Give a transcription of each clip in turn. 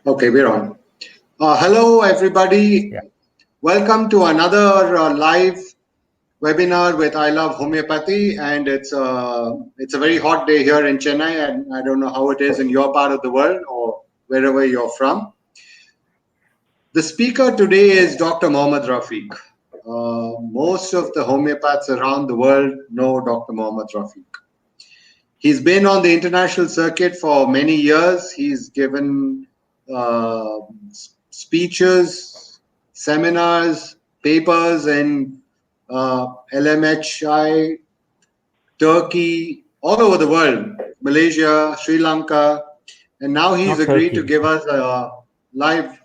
Okay, we're on. Hello, everybody. Yeah. Welcome to another live webinar with I Love Homeopathy, and it's a very hot day here in Chennai, and I don't know how it is in your part of the world or wherever you're from. The speaker today is Dr. Mohammad Rafiq. Most of the homeopaths around the world know Dr. Mohammad Rafiq. He's been on the international circuit for many years. He's given uh, speeches, seminars, papers in LMHI, Turkey, all over the world, Malaysia, Sri Lanka, and now he's Not agreed to Turkey. give us a live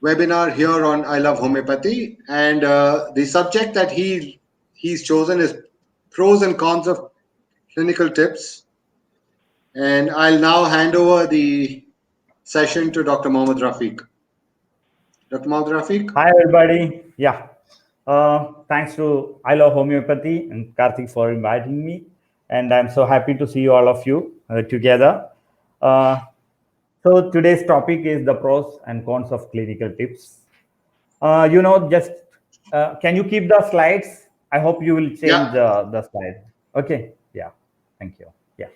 webinar here on I Love Homeopathy. And the subject that he's chosen is pros and cons of clinical tips. And I'll now hand over the session to Dr. Mohammad Rafiq. Dr. Mohammad Rafiq? Hi, everybody. Yeah. Thanks to I Love Homeopathy and Karthik for inviting me. And I'm so happy to see all of you together. Uh, so today's topic is the pros and cons of clinical tips. Just can you keep the slides? I hope you will change Yeah. the slide. Okay. Yeah. Thank you. Yeah.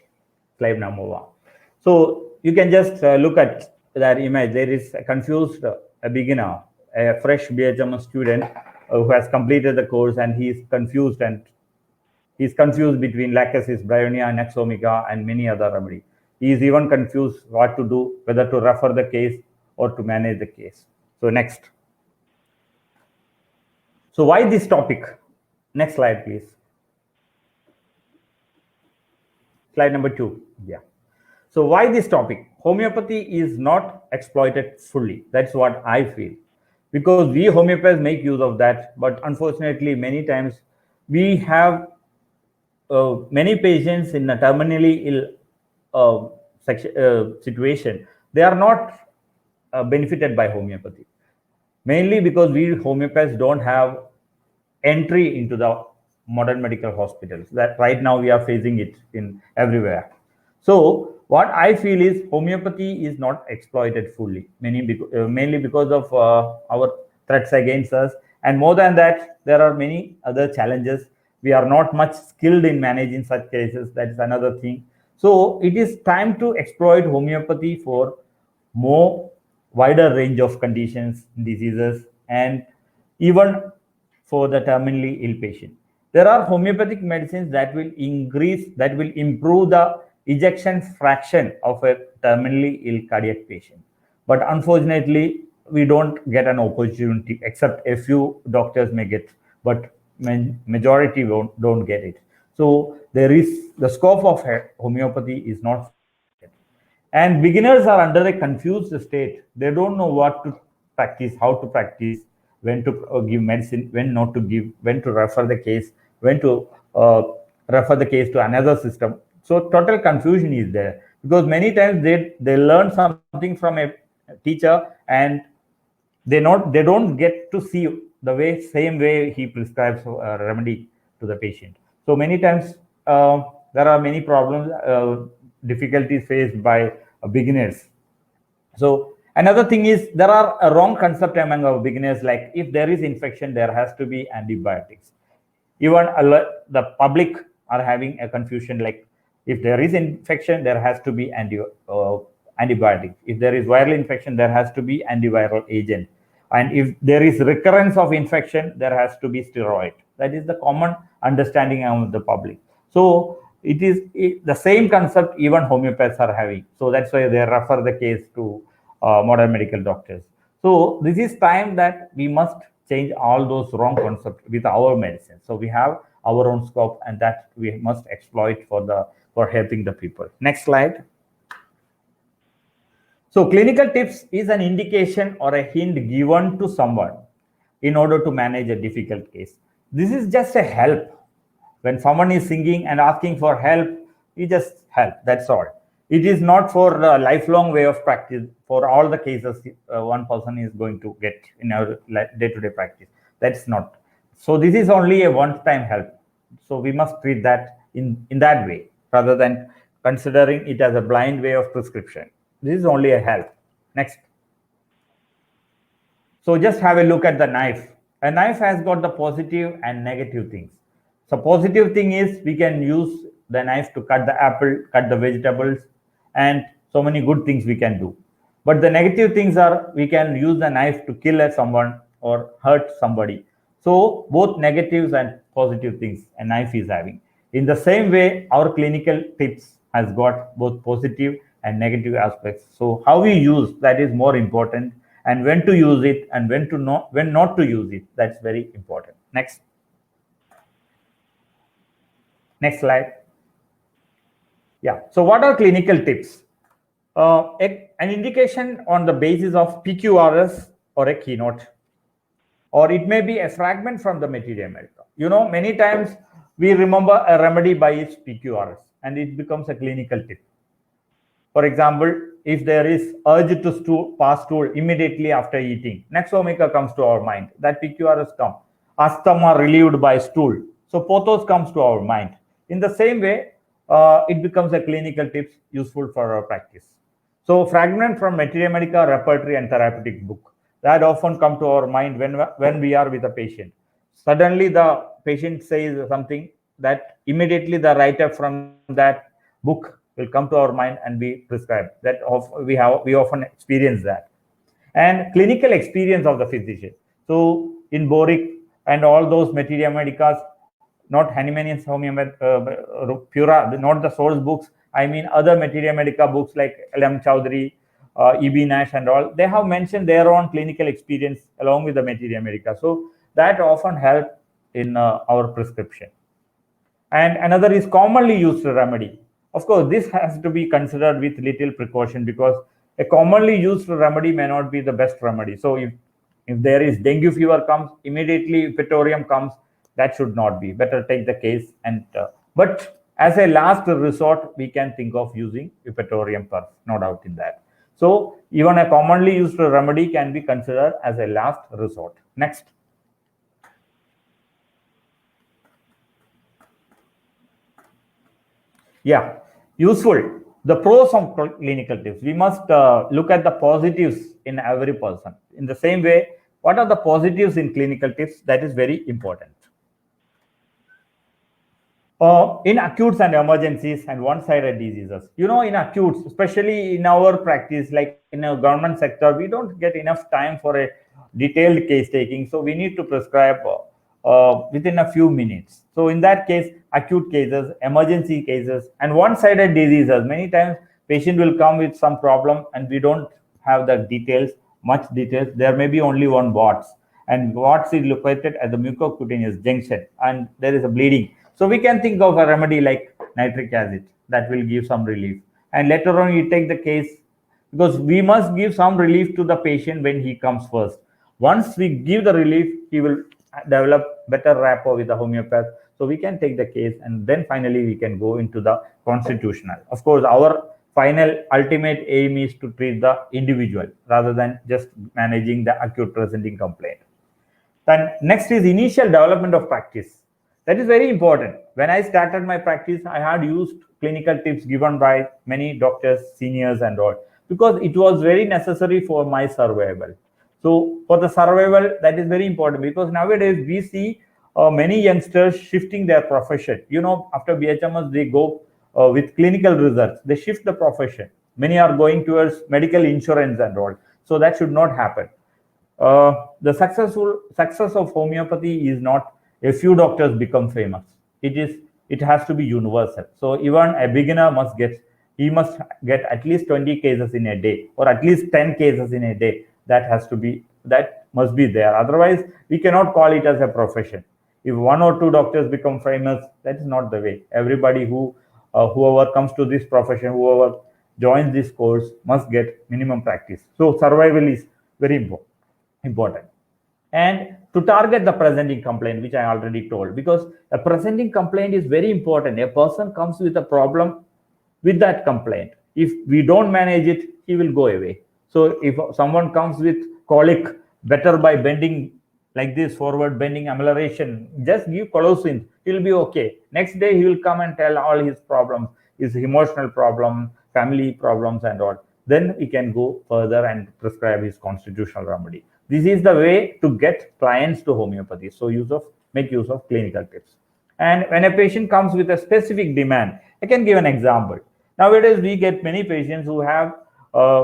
Slide number one. So you can just look at that image. There is a confused a beginner, a fresh BHM student who has completed the course and he is confused and he's confused between Lachesis, Bryonia, Nexomica, and many other remedies. He is even confused what to do, whether to refer the case or to manage the case. So next. So why this topic? Next slide, please. Slide number 2. Yeah. So why this topic? Homeopathy is not exploited fully. That's what I feel. Because we homeopaths make use of that, but unfortunately, many times we have many patients in a terminally ill situation. They are not benefited by homeopathy, mainly because we homeopaths don't have entry into the modern medical hospitals that right now we are facing it in everywhere. So what I feel is homeopathy is not exploited fully, mainly because of our threats against us, and more than that there are many other challenges. We are not much skilled in managing such cases. That is another thing. So it is time to exploit homeopathy for more wider range of conditions, diseases, and even for the terminally ill patient. There are homeopathic medicines that will improve the ejection fraction of a terminally ill cardiac patient. But unfortunately, we don't get an opportunity, except a few doctors may get, but majority don't get it. So there is the scope of homeopathy is not fully yet. And beginners are under a confused state. They don't know what to practice, how to practice, when to give medicine, when not to give, when to refer the case, when to refer the case to another system. So total confusion is there, because many times they learn something from a teacher and they don't get to see the same way he prescribes a remedy to the patient. So many times there are many problems, difficulties faced by beginners. So another thing is there are a wrong concept among our beginners, like if there is infection there has to be antibiotics. Even the public are having a confusion, like if there is infection there has to be antibiotic, if there is viral infection there has to be antiviral agent, and if there is recurrence of infection there has to be steroid. That is the common understanding among the public. So the same concept even homeopaths are having, so that's why they refer the case to modern medical doctors. So this is time that we must change all those wrong concepts with our medicine. So we have our own scope, and that we must exploit for helping the people. Next slide. So clinical tips is an indication or a hint given to someone in order to manage a difficult case. This is just a help. When someone is singing and asking for help, you just help. That's all. It is not for a lifelong way of practice for all the cases one person is going to get in our day-to-day practice. That's not. So this is only a one-time help. So we must treat that in that way rather than considering it as a blind way of prescription. This is only a help. Next. So just have a look at the knife. A knife has got the positive and negative things. So positive thing is we can use the knife to cut the apple, cut the vegetables, and so many good things we can do. But the negative things are we can use the knife to kill someone or hurt somebody. So both negatives and positive things a knife is having. In the same way, our clinical tips has got both positive and negative aspects. So how we use that is more important, and when to use it and when not to use it, that's very important. Next slide. Yeah. So what are clinical tips? An indication on the basis of PQRS or a keynote, or it may be a fragment from the Materia Medica. Many times we remember a remedy by its PQRS and it becomes a clinical tip. For example, if there is urge to pass stool immediately after eating, Nux vomica comes to our mind. That PQRS comes. Asthma relieved by stool. So pothos comes to our mind. In the same way, it becomes a clinical tips useful for our practice. So fragment from Materia Medica repertory and therapeutic book that often come to our mind when we are with a patient. Suddenly the patient says something that immediately the writer from that book will come to our mind and be prescribed. We often experience that. And clinical experience of the physician. So in Boric and all those Materia Medicas, not Hahnemann's Pura, not the source books. I mean other Materia Medica books like L.M. Chowdhury, E.B. Nash and all. They have mentioned their own clinical experience along with the Materia Medica. So that often help in our prescription. And another is commonly used remedy. Of course, this has to be considered with little precaution because a commonly used remedy may not be the best remedy. So if there is dengue fever comes, immediately Pitorium comes, that should not be. Better take the case. But as a last resort, we can think of using Pitorium perf, no doubt in that. So even a commonly used remedy can be considered as a last resort. Next. Yeah, useful. The pros of clinical tips. We must look at the positives in every person. In the same way, what are the positives in clinical tips? That is very important. In acutes and emergencies and one-sided diseases, in acutes, especially in our practice, like in a government sector, we don't get enough time for a detailed case taking. So we need to prescribe within a few minutes. So in that case, acute cases, emergency cases, and one-sided diseases, many times patient will come with some problem and we don't have the details, much details. There may be only one warts, and warts is located at the mucocutaneous junction and there is a bleeding. So we can think of a remedy like nitric acid that will give some relief. And later on, you take the case because we must give some relief to the patient when he comes first. Once we give the relief, he will develop better rapport with the homeopath. So we can take the case and then finally we can go into the constitutional. Of course, our final ultimate aim is to treat the individual rather than just managing the acute presenting complaint. Then next is initial development of practice. That is very important. When I started my practice, I had used clinical tips given by many doctors, seniors and all, because it was very necessary for my survival. So for the survival, that is very important because nowadays we see many youngsters shifting their profession. After BHMS, they go with clinical results. They shift the profession. Many are going towards medical insurance and all. So that should not happen. The success of homeopathy is not a few doctors become famous. It has to be universal. So even a beginner must get at least 20 cases in a day or at least 10 cases in a day. That must be there. Otherwise, we cannot call it as a profession. If one or two doctors become famous, that is not the way. Everybody whoever comes to this profession, whoever joins this course must get minimum practice. So survival is very important. And to target the presenting complaint, which I already told, because a presenting complaint is very important. A person comes with a problem with that complaint. If we don't manage it, he will go away. So if someone comes with colic, better by bending like this, forward bending amelioration, just give colocin, he'll be okay. Next day, he will come and tell all his problems, his emotional problem, family problems and all. then we can go further and prescribe his constitutional remedy. This is the way to get clients to homeopathy. So make use of clinical tips. And when a patient comes with a specific demand, I can give an example. Nowadays, we get many patients who have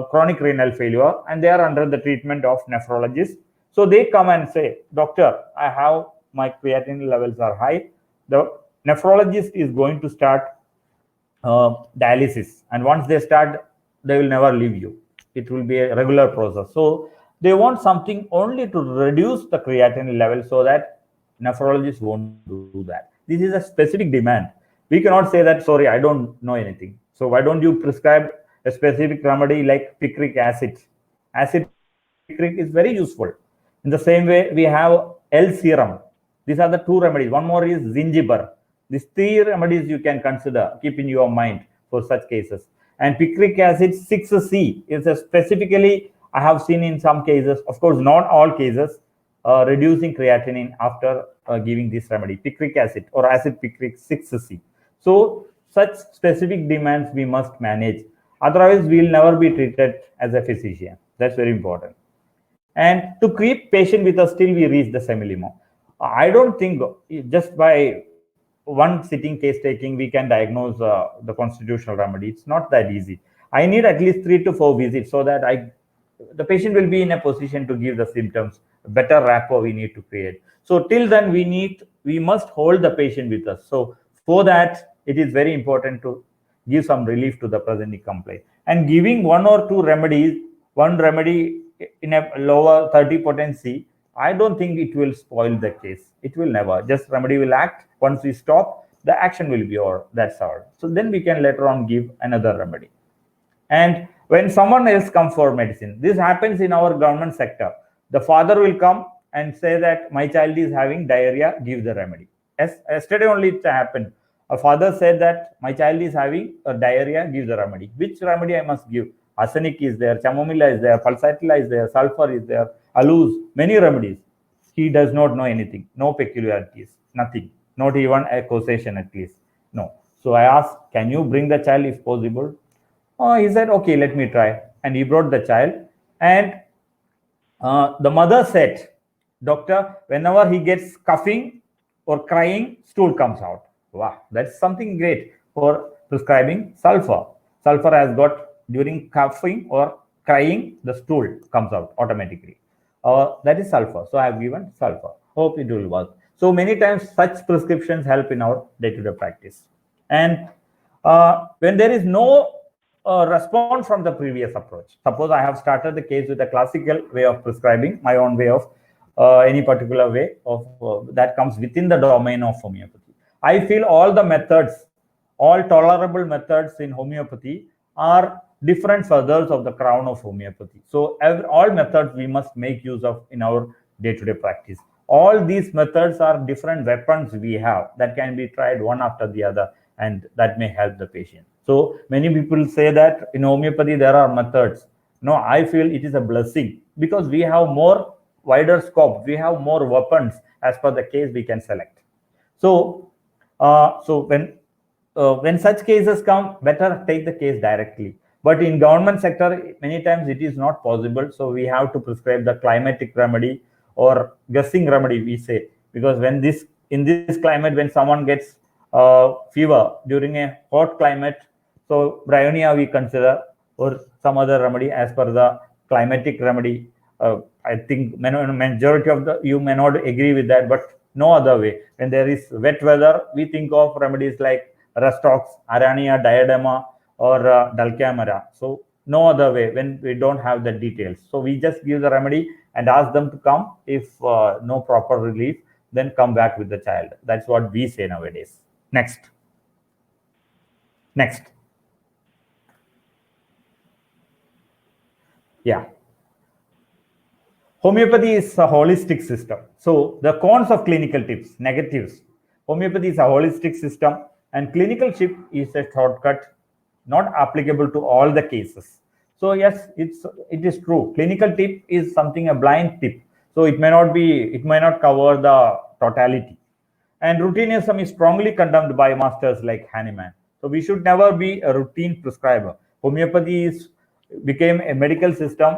chronic renal failure and they are under the treatment of nephrologist. So they come and say, doctor, I have my creatinine levels are high. The nephrologist is going to start dialysis, and once they start, they will never leave you. It will be a regular process. So they want something only to reduce the creatinine level so that nephrologists won't do that. This is a specific demand. We cannot say that, sorry, I don't know anything. So why don't you prescribe a specific remedy like picric acid? Acid picric is very useful. In the same way, we have L serum. These are the two remedies. One more is gingiber. These three remedies you can consider, keep in your mind for such cases. And picric acid 6C is a specifically, I have seen in some cases, of course, not all cases, reducing creatinine after giving this remedy, picric acid or acid picric 6C. So such specific demands we must manage. Otherwise, we will never be treated as a physician. That's very important. And to keep patient with us till we reach the semi-limo. I don't think just by one sitting case taking we can diagnose the constitutional remedy. It's not that easy. I need at least 3 to 4 visits so that the patient will be in a position to give the symptoms. Better rapport we need to create. So till then we must hold the patient with us. So for that, it is very important to give some relief to the presenting complaint. And giving 1 or 2 remedies, one remedy in a lower 30 potency, I don't think it will spoil the case. It will never. Just remedy will act. Once we stop, the action will be over. That's all. So then we can later on give another remedy. And when someone else comes for medicine, this happens in our government sector. The father will come and say that my child is having diarrhea, give the remedy. Yesterday only it happened. A father said that my child is having a diarrhea, give the remedy. Which remedy I must give? Arsenic is there, chamomilla is there, pulsatilla is there, sulfur is there, aloes, many remedies. He does not know anything, no peculiarities, nothing, not even a causation at least. No. So I asked, can you bring the child if possible? Oh, he said, okay, let me try. And he brought the child. And the mother said, doctor, whenever he gets coughing or crying, stool comes out. Wow, that's something great for prescribing sulfur. Sulfur has got during coughing or crying, the stool comes out automatically. That is sulfur. So I have given sulfur. Hope it will work. So many times such prescriptions help in our day-to-day practice. And when there is no response from the previous approach, suppose I have started the case with a classical way of prescribing, my own way of any particular way of that comes within the domain of homeopathy. I feel all the methods, all tolerable methods in homeopathy are different feathers of the crown of homeopathy. So all methods we must make use of in our day-to-day practice. All these methods are different weapons we have that can be tried one after the other, and that may help the patient. So many people say that in homeopathy there are methods. No, I feel it is a blessing because we have more wider scope. We have more weapons as per the case we can select. So, when such cases come, better take the case directly. But in government sector, many times it is not possible. So we have to prescribe the climatic remedy or guessing remedy, we say, because in this climate, when someone gets fever during a hot climate, so bryonia we consider or some other remedy as per the climatic remedy. I think majority of you may not agree with that, but no other way. When there is wet weather, we think of remedies like Rastox, Arania, Diadema, or Dulcamara. So no other way when we don't have the details. So we just give the remedy and ask them to come. If no proper relief, then come back with the child. That's what we say nowadays. Next. Yeah. Homeopathy is a holistic system. So the cons of clinical tips, negatives. Homeopathy is a holistic system and clinical tip is a shortcut, not applicable to all the cases. So yes, it is true. Clinical tip is something, a blind tip. So it may not cover the totality. And routinism is strongly condemned by masters like Hahnemann. So we should never be a routine prescriber. Homeopathy is became a medical system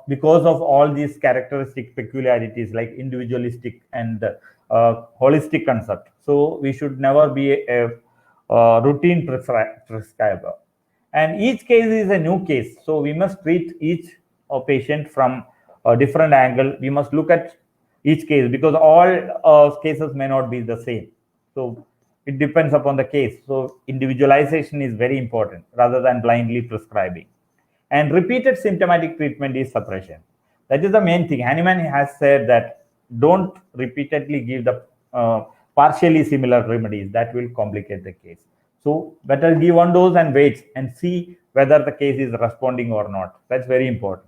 because of all these characteristic peculiarities like individualistic and holistic concept. So we should never be a routine prescriber. And each case is a new case. So we must treat each patient from a different angle. We must look at each case because all cases may not be the same. So it depends upon the case. So individualization is very important rather than blindly prescribing. And repeated symptomatic treatment is suppression. That is the main thing. Hahnemann has said that don't repeatedly give the partially similar remedies. That will complicate the case. So better give one dose and wait and see whether the case is responding or not. That's very important.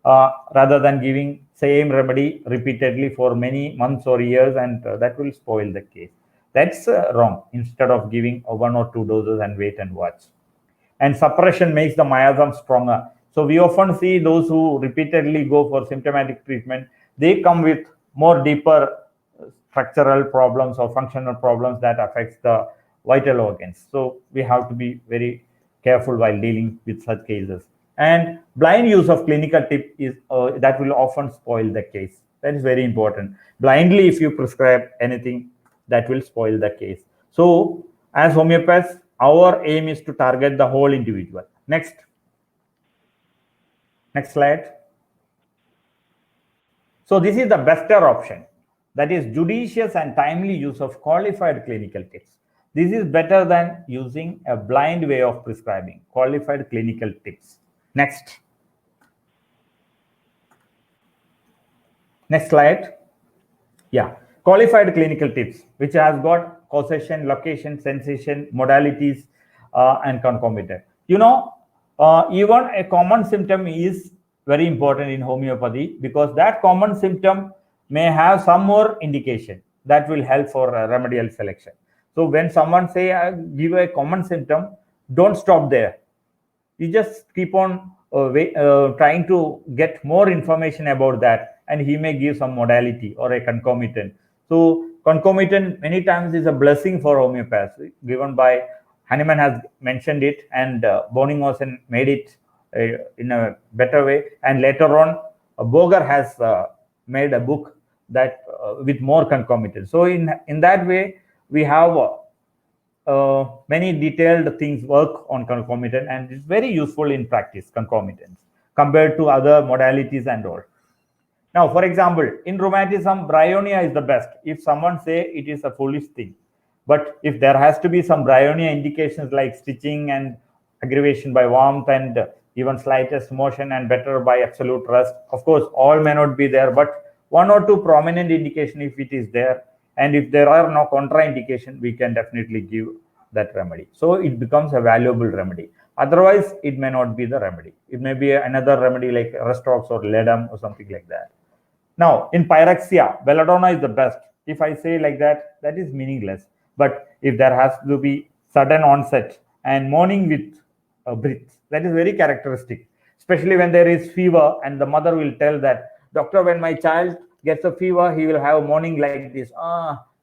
Rather than giving same remedy repeatedly for many months or years, and that will spoil the case. That's wrong. Instead of giving 1 or 2 doses and wait and watch. And suppression makes the miasm stronger. So we often see those who repeatedly go for symptomatic treatment, they come with more deeper structural problems or functional problems that affects the vital organs. So we have to be very careful while dealing with such cases. And blind use of clinical tip is that will often spoil the case. That is very important. Blindly, if you prescribe anything, that will spoil the case. So as homeopaths, our aim is to target the whole individual. Next slide. So this is the better option. That is judicious and timely use of qualified clinical tips. This is better than using a blind way of prescribing. Qualified clinical tips. Next slide. Yeah, qualified clinical tips, which has got causation, location, sensation, modalities, and concomitant. Even a common symptom is very important in homeopathy because that common symptom may have some more indication that will help for remedial selection. So when someone say give a common symptom, don't stop there. You just keep on trying to get more information about that, and he may give some modality or a concomitant. So concomitant many times is a blessing for homeopaths, given by Hahnemann has mentioned it, and Boninghosen made it in a better way. And later on, Boger has made a book that with more concomitants. So in that way, we have many detailed things work on concomitant, and it's very useful in practice, concomitants, compared to other modalities and all. Now, for example, in rheumatism, bryonia is the best. If someone say it is a foolish thing, but if there has to be some bryonia indications like stitching and aggravation by warmth and even slightest motion and better by absolute rest, of course, all may not be there, but 1 or 2 prominent indication if it is there, and if there are no contraindication, we can definitely give that remedy. So it becomes a valuable remedy. Otherwise, it may not be the remedy. It may be another remedy like Restrox or Ledum or something like that. Now, in pyrexia, belladonna is the best. If I say like that, that is meaningless. But if there has to be sudden onset and morning with breath, that is very characteristic, especially when there is fever and the mother will tell that, doctor, when my child gets a fever, he will have morning like this,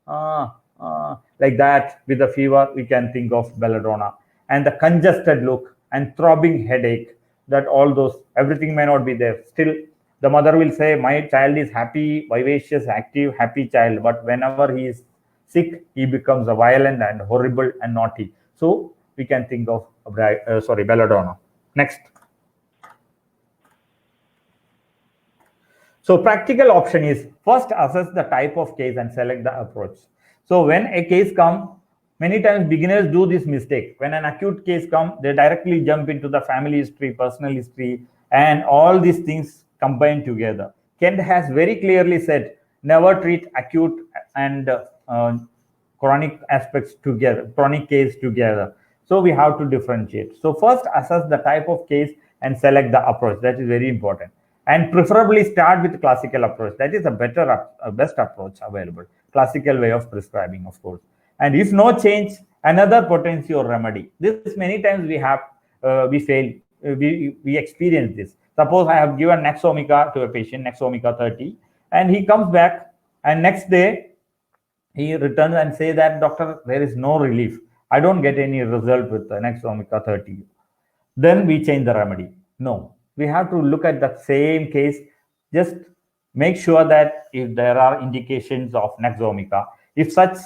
like that with the fever, we can think of belladonna. And the congested look and throbbing headache, that all those, everything may not be there. Still, the mother will say, my child is happy, vivacious, active, happy child. But whenever he is sick, he becomes a violent and horrible and naughty. So we can think of belladonna. Next. So practical option is first assess the type of case and select the approach. So when a case comes, many times beginners do this mistake. When an acute case comes, they directly jump into the family history, personal history, and all these things combined together. Kent has very clearly said, never treat acute and chronic aspects together, chronic case together. So we have to differentiate. So first assess the type of case and select the approach. That is very important. And preferably start with classical approach. That is a best approach available. Classical way of prescribing, of course. And if no change, another potency or remedy. This many times we have, we fail, we experience this. Suppose I have given Nexomica to a patient, Nexomica 30, and he comes back, and next day he returns and say that, doctor, there is no relief. I don't get any result with Nexomica 30. then we change the remedy. No, we have to look at the same case. Just make sure that if there are indications of Nux vomica, if such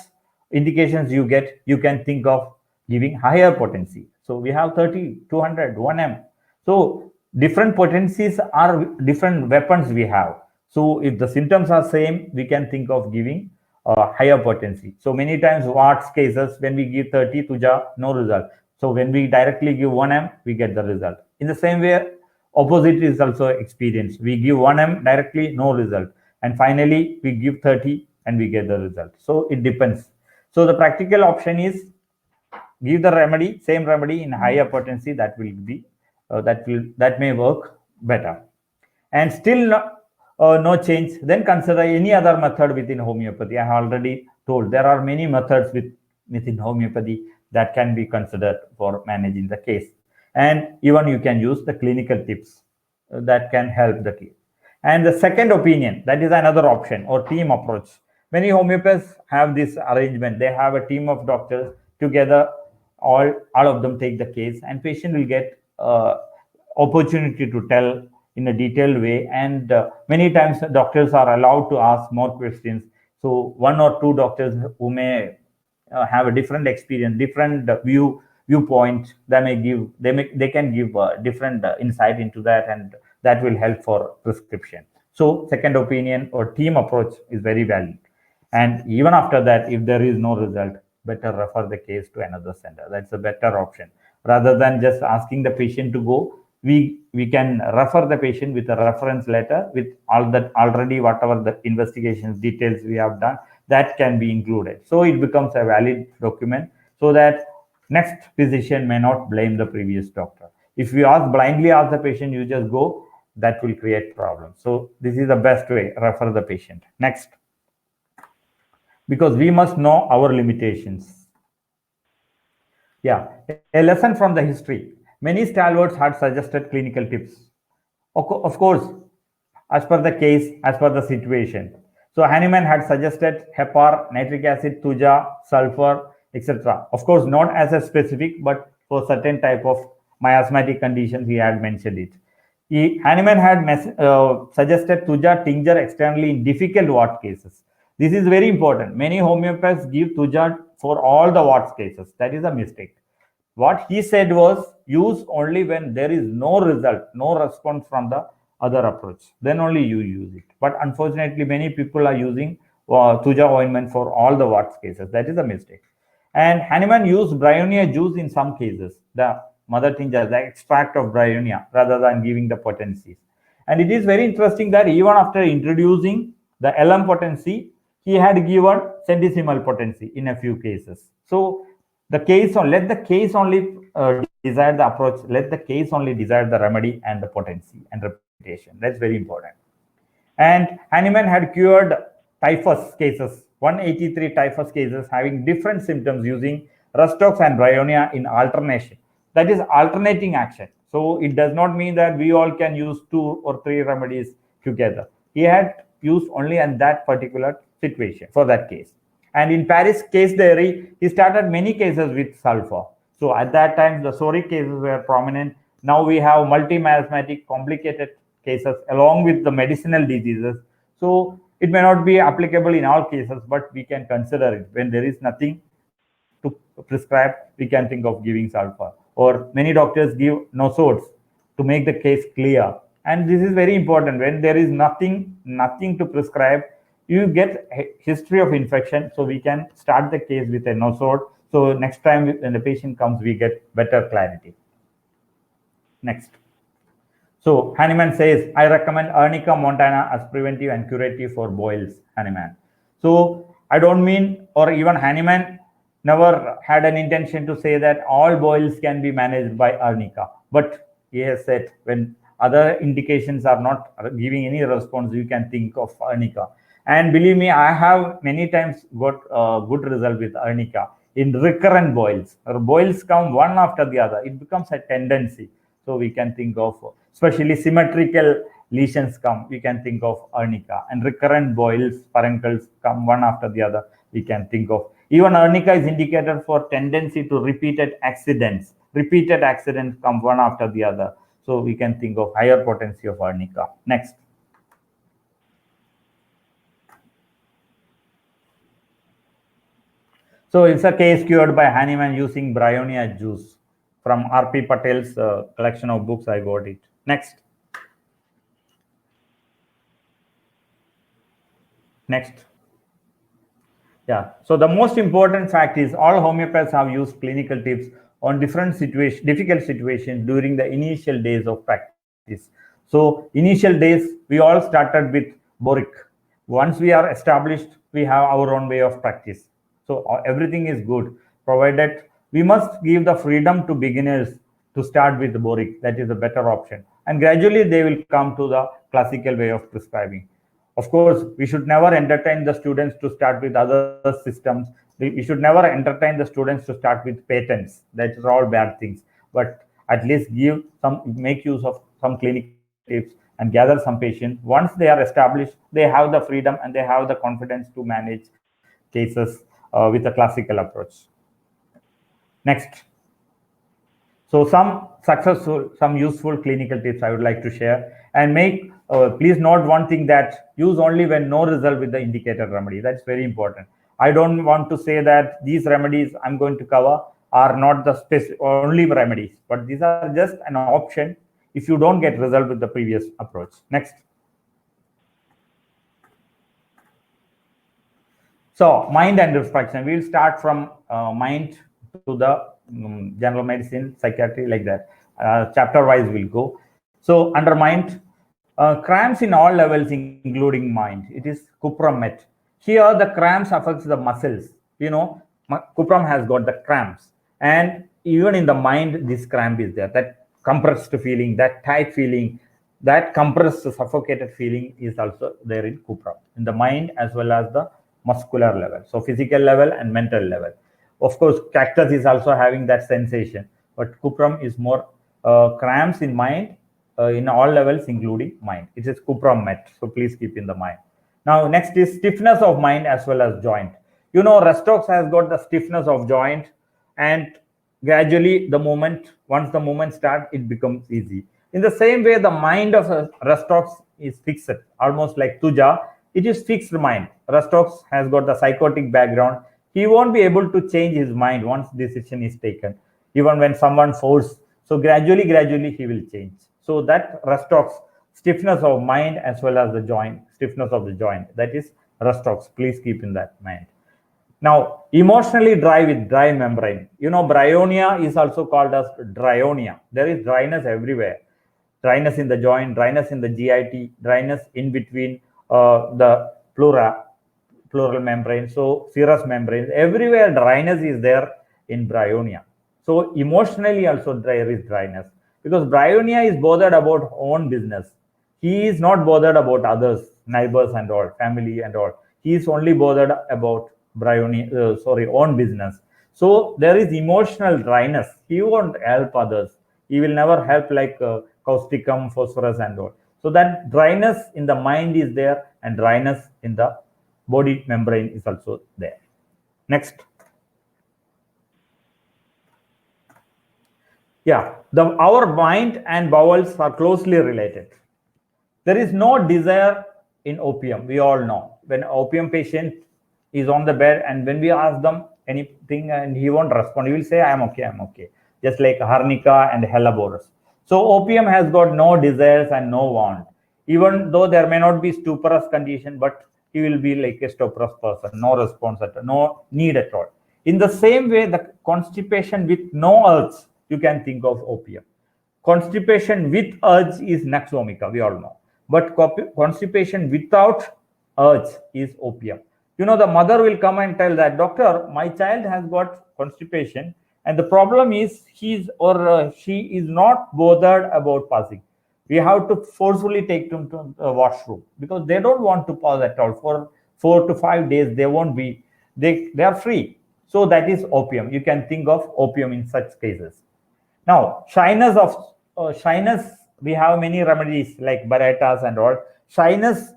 indications you get, you can think of giving higher potency. So we have 30, 200, 1M. So different potencies are different weapons we have. So if the symptoms are same, we can think of giving higher potency. So many times Watts cases, when we give 30 Tuja, no result. So when we directly give 1M, we get the result. In the same way, opposite is also experienced. We give 1M directly, no result. And finally, we give 30 and we get the result. So it depends. So the practical option is give the remedy, same remedy in higher potency. That will be that may work better. And still no change, then consider any other method within homeopathy. I have already told there are many methods within homeopathy that can be considered for managing the case. And even you can use the clinical tips that can help the case. And the second opinion, that is another option, or team approach. Many homeopaths have this arrangement. They have a team of doctors together, all of them take the case, and patient will get opportunity to tell in a detailed way. And many times doctors are allowed to ask more questions. So one or two doctors who may have a different experience, different viewpoint, they can give different insight into that, and that will help for prescription. So second opinion or team approach is very valid. And even after that, if there is no result, better refer the case to another center. That's a better option. Rather than just asking the patient to go, we can refer the patient with a reference letter with all that already, whatever the investigations details we have done, that can be included. So it becomes a valid document, so that next physician may not blame the previous doctor. If we blindly ask the patient, you just go, that will create problems. So this is the best way, refer the patient. Next, because we must know our limitations. Yeah, a lesson from the history. Many stalwarts had suggested clinical tips. Of course, as per the case, as per the situation. So Hahnemann had suggested heparin, nitric acid, Tuja, sulfur, etc. Of course, not as a specific, but for certain type of miasmatic conditions, he had mentioned it. Hahnemann had suggested Tuja tincture externally in difficult Wart cases. This is very important. Many homeopaths give Tuja for all the Watts cases. That is a mistake. What he said was use only when there is no result, no response from the other approach. Then only you use it. But unfortunately, many people are using Tuja ointment for all the Watts cases. That is a mistake. And Hahnemann used Bryonia juice in some cases, the mother tincture, the extract of Bryonia, rather than giving the potencies. And it is very interesting that even after introducing the LM potency, he had given centesimal potency in a few cases. So the case, let the case only decide the approach, let the case only decide the remedy and the potency and reputation. That's very important. And Hahnemann had cured typhus cases, 183 typhus cases having different symptoms using Rustox and Bryonia in alternation. That is alternating action. So it does not mean that we all can use 2 or 3 remedies together. He had used only in that particular situation for that case. And in Paris case diary, he started many cases with sulfur. So at that time, the psoriatic cases were prominent. Now we have multi-miasmatic complicated cases along with the medicinal diseases. So it may not be applicable in all cases, but we can consider it. When there is nothing to prescribe, we can think of giving sulfur. Or many doctors give nosodes to make the case clear. And this is very important. When there is nothing to prescribe, you get a history of infection. So we can start the case with a nosode. So next time when the patient comes, we get better clarity. Next. So Hahnemann says, I recommend Arnica montana as preventive and curative for boils, Hahnemann. So I don't mean, or even Hahnemann never had an intention to say that all boils can be managed by Arnica. But he has said when other indications are not giving any response, you can think of Arnica. And believe me, I have many times got good result with Arnica in recurrent boils. Boils come one after the other. It becomes a tendency. So we can think of, especially symmetrical lesions come, we can think of Arnica. And recurrent boils, furuncles come one after the other, we can think of. Even Arnica is indicated for tendency to repeated accidents. repeated accidents come one after the other. So we can think of higher potency of arnica. Next. So it's a case cured by Hahnemann using Bryonia juice. From R.P. Patel's collection of books, I got it. Next. Next. Yeah. So the most important fact is all homeopaths have used clinical tips on different difficult situations during the initial days of practice. So initial days, we all started with boric. Once we are established, we have our own way of practice. So everything is good, provided we must give the freedom to beginners to start with boric. That is a better option. And gradually they will come to the classical way of prescribing. Of course, we should never entertain the students to start with other systems. We should never entertain the students to start with patents. That's all bad things. But at least make use of some clinical tips and gather some patients. Once they are established, they have the freedom and they have the confidence to manage cases with a classical approach. Next. So some useful clinical tips I would like to share, and please note one thing, that use only when no result with the indicated remedy. That's very important. I don't want to say that these remedies I'm going to cover are not the only remedies, but these are just an option if you don't get result with the previous approach. Next. So mind and refraction. We'll start from mind to the general medicine, psychiatry, like that. Chapter wise we'll go. So under mind, cramps in all levels, including mind. It is cuprum met. Here the cramps affects the muscles. Cuprum has got the cramps, and even in the mind, this cramp is there. That compressed feeling, that tight feeling, that compressed, suffocated feeling is also there in cuprum, in the mind as well as the muscular level. So physical level and mental level. Of course, cactus is also having that sensation, but cuprum is more cramps in mind, in all levels, including mind. It is cuprum met. So please keep in the mind. Now, next is stiffness of mind as well as joint. Restox has got the stiffness of joint, and gradually once the movement starts, it becomes easy. In the same way, the mind of Restox is fixed, almost like Tuja. It is fixed mind. Restox has got the psychotic background. He won't be able to change his mind once decision is taken, even when someone forces. So gradually he will change. So that Restox, stiffness of mind as well as the joint, stiffness of the joint, that is Restox. Please keep in that mind. Now, emotionally dry with dry membrane. Bryonia is also called as dryonia. There is dryness everywhere. Dryness in the joint, dryness in the GIT, dryness in between the pleural membrane, so serous membranes. Everywhere dryness is there in bryonia. So emotionally also there is dryness, because bryonia is bothered about own business. He is not bothered about others, neighbors and all, family and all. He is only bothered about own business. So there is emotional dryness. He won't help others. He will never help, like causticum, phosphorus and all. So that dryness in the mind is there, and dryness in the body membrane is also there. Next. Yeah, our mind and bowels are closely related. There is no desire in opium. We all know when opium patient is on the bed, and when we ask them anything and he won't respond, he will say, I'm okay. Just like Arnica and Helleborus. So opium has got no desires and no want. Even though there may not be stuporous condition, but he will be like a stuporous person, no response at all, no need at all. In the same way, the constipation with no urge, you can think of opium. Constipation with urge is Nux vomica, we all know. But constipation without urge is opium. The mother will come and tell that, doctor, my child has got constipation, and the problem is she is not bothered about passing. We have to forcefully take them to the washroom, because they don't want to pass at all. For 4 to 5 days, they won't be, they are free. So that is opium. You can think of opium in such cases. Now, shyness, we have many remedies like Baretas and all. Shyness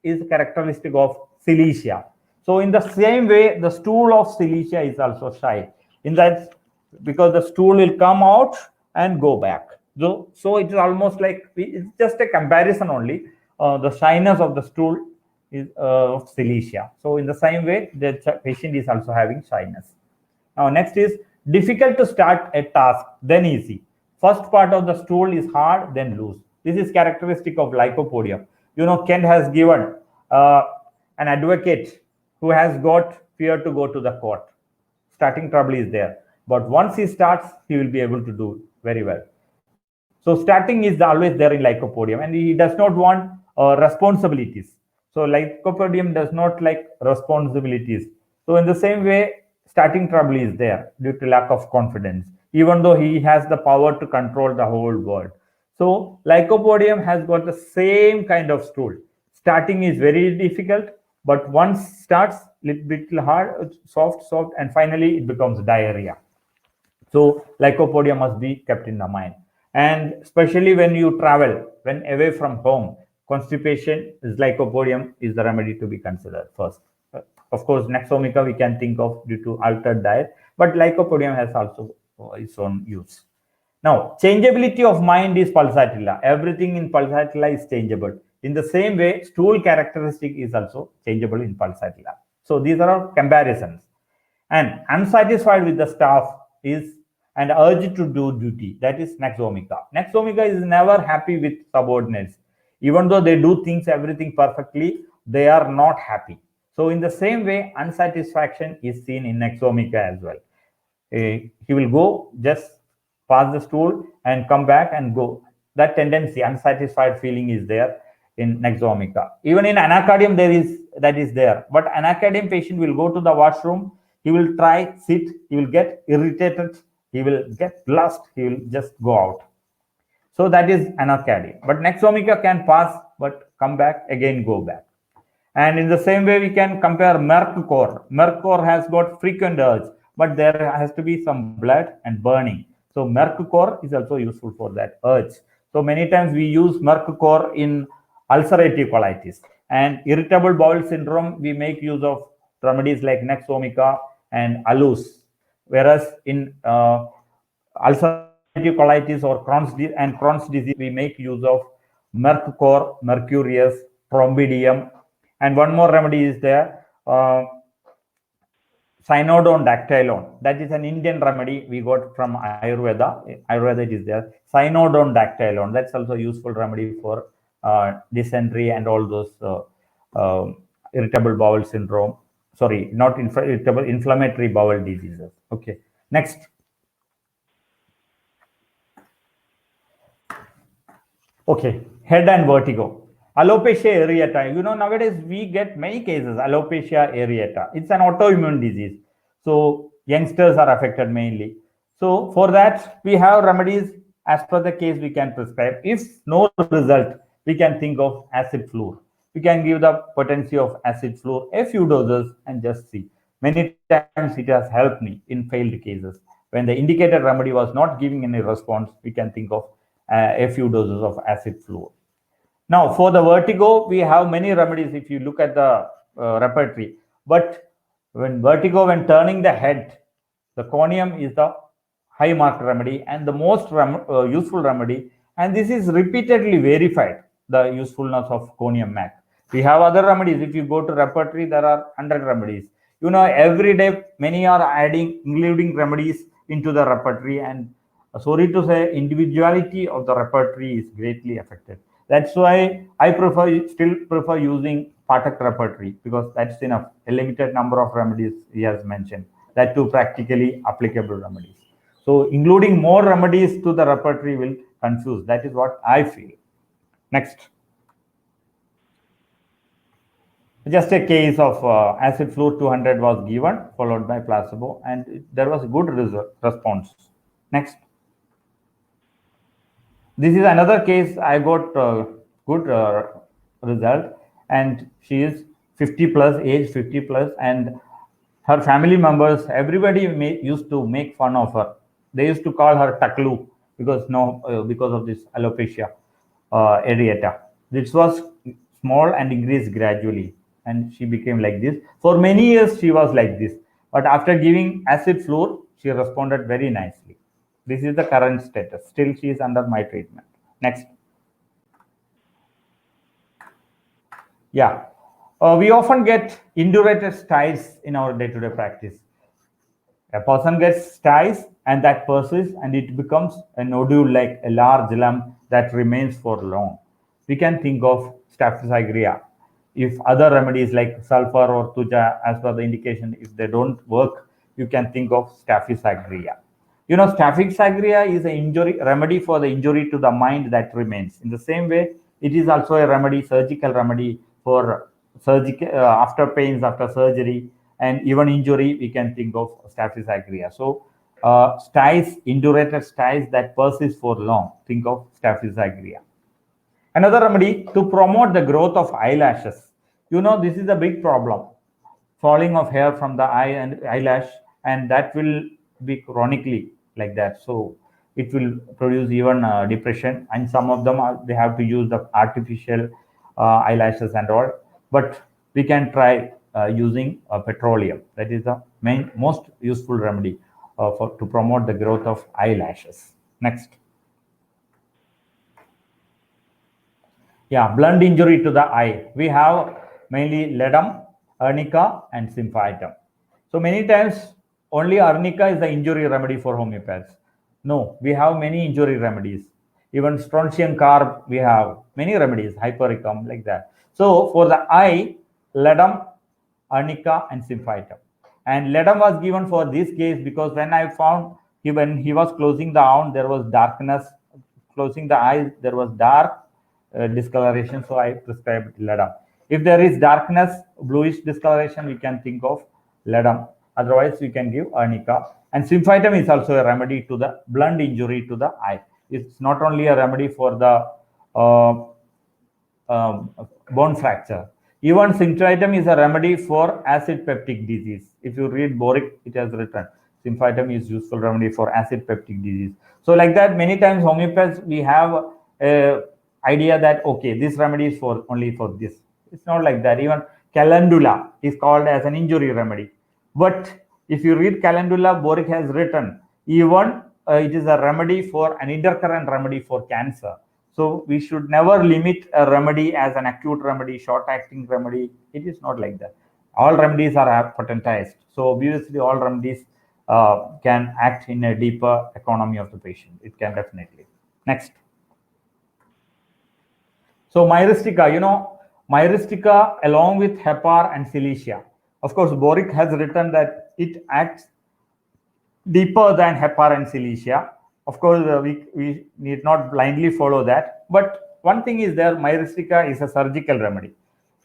is characteristic of Cilicia. So in the same way, the stool of Cilicia is also shy. In that, because the stool will come out and go back. So it is almost like, it's just a comparison only. The shyness of the stool is of Cilicia. So in the same way, the patient is also having shyness. Now next is difficult to start a task, then easy. First part of the stool is hard, then loose. This is characteristic of lycopodium. Kent has given an advocate who has got fear to go to the court. Starting trouble is there. But once he starts, he will be able to do very well. So starting is always there in lycopodium, and he does not want responsibilities. So lycopodium does not like responsibilities. So in the same way, starting trouble is there due to lack of confidence, even though he has the power to control the whole world. So lycopodium has got the same kind of stool. Starting is very difficult, but once starts, little bit hard, soft, and finally it becomes diarrhea. So lycopodium must be kept in the mind. And especially when you travel, when away from home, constipation is lycopodium is the remedy to be considered first. Of course, Nexomica we can think of due to altered diet, but lycopodium has also its own use. Now, changeability of mind is pulsatilla. Everything in pulsatilla is changeable. In the same way, stool characteristic is also changeable in pulsatilla. So these are all comparisons. And unsatisfied with the staff is and urge to do duty. That is Nexomica. Nexomica is never happy with subordinates. Even though they do things, everything perfectly, they are not happy. So in the same way, unsatisfaction is seen in Nexomica as well. He will go, just pass the stool and come back and go. That tendency, unsatisfied feeling is there in Nexomica. Even in anacardium, that is there. But anacardium patient will go to the washroom, he will try, sit, he will get irritated, he will get lost, he will just go out. So that is anacardium. But Nexomica can pass, but come back, again go back. And in the same way, we can compare Merck-Core. Merck-Core has got frequent urge, but there has to be some blood and burning. So Merck-Core is also useful for that urge. So many times we use Merck-Core in ulcerative colitis. And irritable bowel syndrome, we make use of remedies like Nexomica and Alus. Whereas in ulcerative colitis or Crohn's disease, we make use of Merck-Core, Mercurius, Prombidium. And one more remedy is there, Cynodon dactylon. That is an Indian remedy we got from Ayurveda. Ayurveda it is there. Cynodon dactylon. That's also a useful remedy for dysentery and all those irritable bowel syndrome. Sorry, not irritable, inflammatory bowel diseases. Okay, next. Okay, head and vertigo. Alopecia areata. Nowadays we get many cases, alopecia areata. It's an autoimmune disease. So youngsters are affected mainly. So for that, we have remedies as per the case we can prescribe. If no result, we can think of acid fluor. We can give the potency of acid fluor, a few doses, and just see. Many times it has helped me in failed cases. When the indicated remedy was not giving any response, we can think of a few doses of acid fluor. Now, for the vertigo, we have many remedies if you look at the repertory. But when turning the head, the conium is the high mark remedy and the most useful remedy. And this is repeatedly verified, the usefulness of conium mac. We have other remedies. If you go to repertory, there are 100 remedies. Every day, many are including remedies into the repertory. And sorry to say, individuality of the repertory is greatly affected. That's why I still prefer using Pathak repertory, because that's enough. A limited number of remedies he has mentioned. That too practically applicable remedies. So including more remedies to the repertory will confuse. That is what I feel. Next. Just a case of acid fluor 200 was given, followed by placebo, and there was a good response. Next. This is another case. I got good result, and she is 50 plus, age 50 plus, and her family members, everybody used to make fun of her. They used to call her Taklu because of this alopecia areata. This was small and increased gradually, and she became like this. For many years, she was like this. But after giving acid fluor, she responded very nicely. This is the current status. Still, she is under my treatment. Next. Yeah. We often get indurated styes in our day-to-day practice. A person gets styes and that persists and it becomes a nodule like a large lump that remains for long. We can think of staphysagria. If other remedies like sulfur or tuja, as per the indication, if they don't work, you can think of staphysagria. Staphysagria is an injury remedy for the injury to the mind that remains. In the same way, it is also a remedy, surgical remedy for surgical after pains after surgery and even injury. We can think of staphysagria. So, styes, indurated styes that persist for long. Think of staphysagria. Another remedy to promote the growth of eyelashes. This is a big problem. Falling of hair from the eye and eyelash, and that will be chronically like that. So it will produce even depression, and some of them they have to use the artificial eyelashes and all. But we can try using petroleum. That is the most useful remedy to promote the growth of eyelashes. Next. Yeah, blunt injury to the eye. We have mainly ledum, arnica, and symphytum. So many times only arnica is the injury remedy for homeopaths. No, we have many injury remedies. Even strontium carb, we have many remedies, hypericum, like that. So for the eye, ledum, arnica, and symphytum. And ledum was given for this case because when I found when he was closing the own, there was darkness. Closing the eyes, there was dark discoloration, so I prescribed ledum. If there is darkness, bluish discoloration, we can think of ledum. Otherwise, we can give arnica. And symphytum is also a remedy to the blunt injury to the eye. It's not only a remedy for the bone fracture. Even symphytum is a remedy for acid peptic disease. If you read Boric, it has written symphytum is useful remedy for acid peptic disease. So like that, many times homeopaths, we have a idea that, okay, this remedy is for only for this. It's not like that. Even calendula is called as an injury remedy. But if you read calendula, Boric has written, even it is a remedy for an intercurrent remedy for cancer. So we should never limit a remedy as an acute remedy, short-acting remedy. It is not like that. All remedies are potentized. So obviously all remedies can act in a deeper economy of the patient. It can definitely. Next. So myristica, myristica along with hepar and silicea. Of course, Boric has written that it acts deeper than hepar and silicea. Of course, we need not blindly follow that. But one thing is there, myristica is a surgical remedy.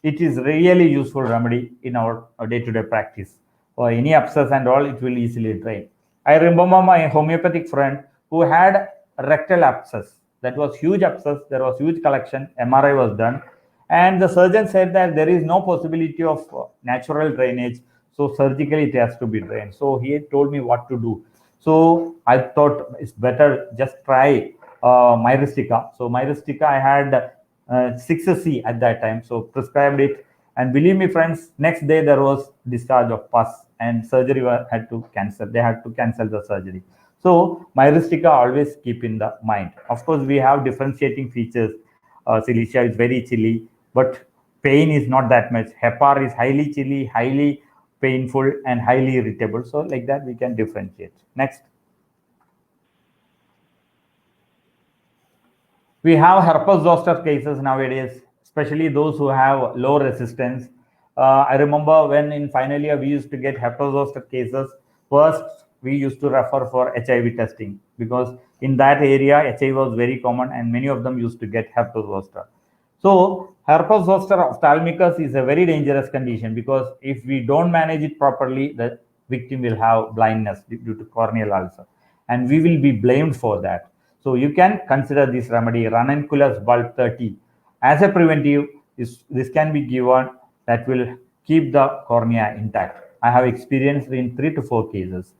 It is really useful remedy in our day-to-day practice. For any abscess and all, it will easily drain. I remember my homeopathic friend who had rectal abscess. That was huge abscess. There was huge collection. MRI was done. And the surgeon said that there is no possibility of natural drainage. So surgically it has to be drained. So he told me what to do. So I thought it's better just try myristica. So myristica, I had 6C at that time. So prescribed it. And believe me, friends, next day there was discharge of pus and surgery had to cancel. They had to cancel the surgery. So myristica always keep in the mind. Of course, we have differentiating features. Silicea is very chilly, but pain is not that much. Hepar is highly chilly, highly painful, and highly irritable. So like that, we can differentiate. Next. We have herpes zoster cases nowadays, especially those who have low resistance. I remember when in final year we used to get herpes zoster cases. First, we used to refer for HIV testing because in that area HIV was very common and many of them used to get herpes zoster. So herpes zoster ophthalmicus is a very dangerous condition because if we don't manage it properly, the victim will have blindness due to corneal ulcer, and we will be blamed for that. So you can consider this remedy, ranunculus bulb 30, as a preventive. This can be given that will keep the cornea intact. I have experienced in 3 to 4 cases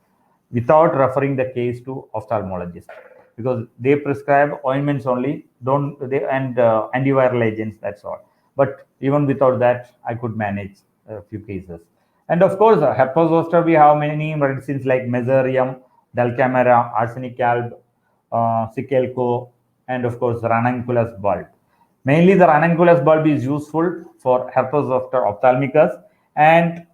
without referring the case to ophthalmologist because they prescribe ointments only, and antiviral agents. That's all. But even without that, I could manage a few cases. And of course, herpes zoster, we have many medicines like mesothelium, Dulcamara, arsenic alb, Sicalco, and of course ranunculus bulb. Mainly the ranunculus bulb is useful for herpes zoster ophthalmicus and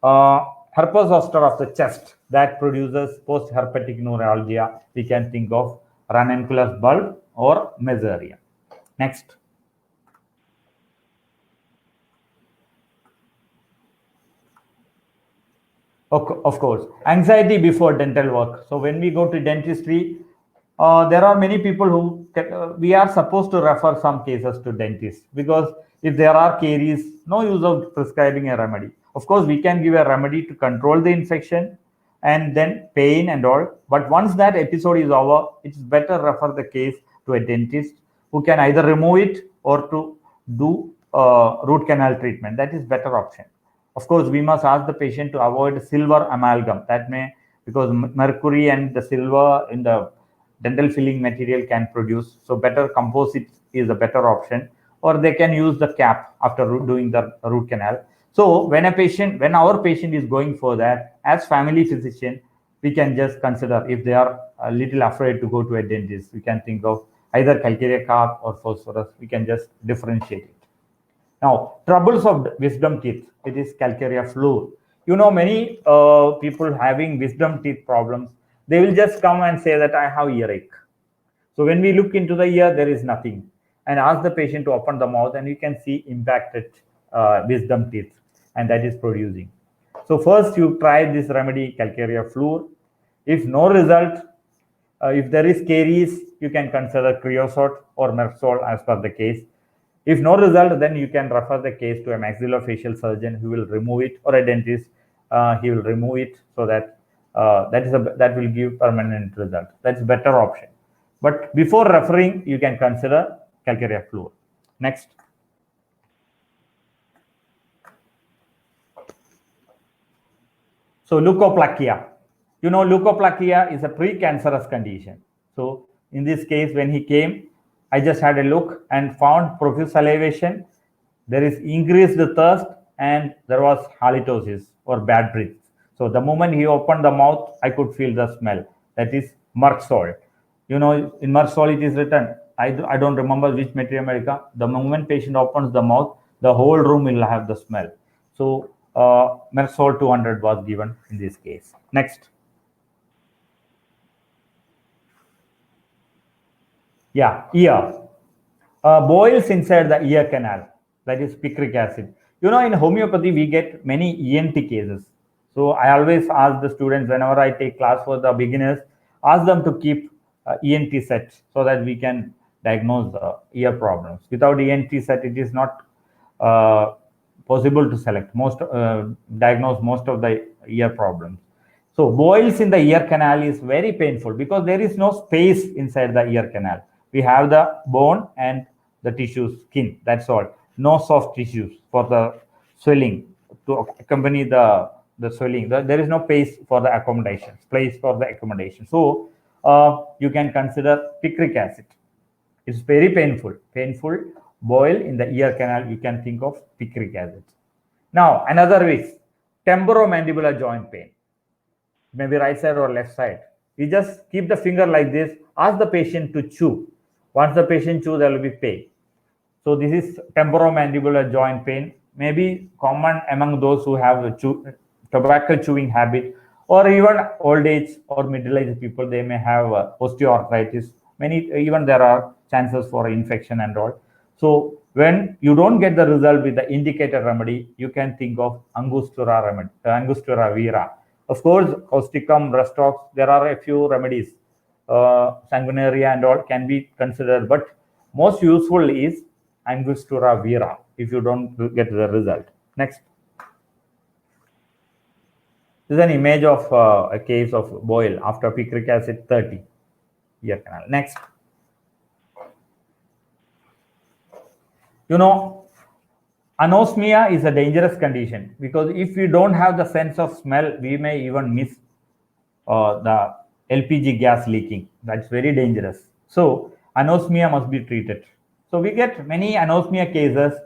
herpes zoster of the chest that produces post-herpetic neuralgia. We can think of ranunculus bulb or mesoria. Next. Of course, anxiety before dental work. So when we go to dentistry, there are many people who we are supposed to refer some cases to dentists because if there are caries, no use of prescribing a remedy. Of course, we can give a remedy to control the infection and then pain and all. But once that episode is over, it's better refer the case to a dentist who can either remove it or to do root canal treatment. That is better option. Of course, we must ask the patient to avoid silver amalgam. That may, because mercury and the silver in the dental filling material can produce. So better composite is a better option, or they can use the cap after doing the root canal. So when our patient is going for that, as family physician, we can just consider if they are a little afraid to go to a dentist, we can think of either calcarea carb or phosphorus. We can just differentiate it. Now, troubles of wisdom teeth, it is calcarea fluor. You know, many people having wisdom teeth problems, they will just come and say that I have earache. So when we look into the ear, there is nothing. And ask the patient to open the mouth and you can see impacted wisdom teeth, and that is producing. So first you try this remedy, calcarea fluor. If no result, if there is caries, you can consider creosote or Mersol as per the case. If no result, then you can refer the case to a maxillofacial surgeon who will remove it, or a dentist. He will remove it so that that will give permanent result. That's better option. But before referring, you can consider calcarea fluor. Next. So leukoplakia. You know, leukoplakia is a precancerous condition. So in this case, when he came, I just had a look and found profuse salivation. There is increased thirst and there was halitosis or bad breath. So the moment he opened the mouth, I could feel the smell. That is Mersol. You know, in Mersol it is written, I don't remember which material America. The moment patient opens the mouth, the whole room will have the smell. So Mersol 200 was given in this case. Next. Yeah, ear. Boils inside the ear canal, that is picric acid. You know, in homeopathy, we get many ENT cases. So I always ask the students, whenever I take class for the beginners, ask them to keep ENT set so that we can diagnose the ear problems. Without ENT set, it is not possible to diagnose most of the ear problems. So boils in the ear canal is very painful because there is no space inside the ear canal. We have the bone and the tissue, skin, that's all. No soft tissues for the swelling to accompany the swelling. There is no place for the accommodation. So you can consider picric acid. It's very painful. Boil in the ear canal, you can think of picric acid. Now, another is temporomandibular joint pain. Maybe right side or left side. You just keep the finger like this, ask the patient to chew. Once the patient chews, there will be pain. So this is temporomandibular joint pain, maybe common among those who have a tobacco chewing habit, or even old age or middle-aged people, they may have osteoarthritis. Even there are chances for infection and all. So when you don't get the result with the indicated remedy, you can think of Angostura vera. Of course, causticum, Rustox, there are a few remedies. Sanguinaria and all can be considered, but most useful is Angostura vera if you don't get the result. Next. This is an image of a case of boil after picric acid 30 ear canal. Next. You know, anosmia is a dangerous condition because if we don't have the sense of smell, we may even miss the LPG gas leaking. That's very dangerous. So anosmia must be treated. So we get many anosmia cases.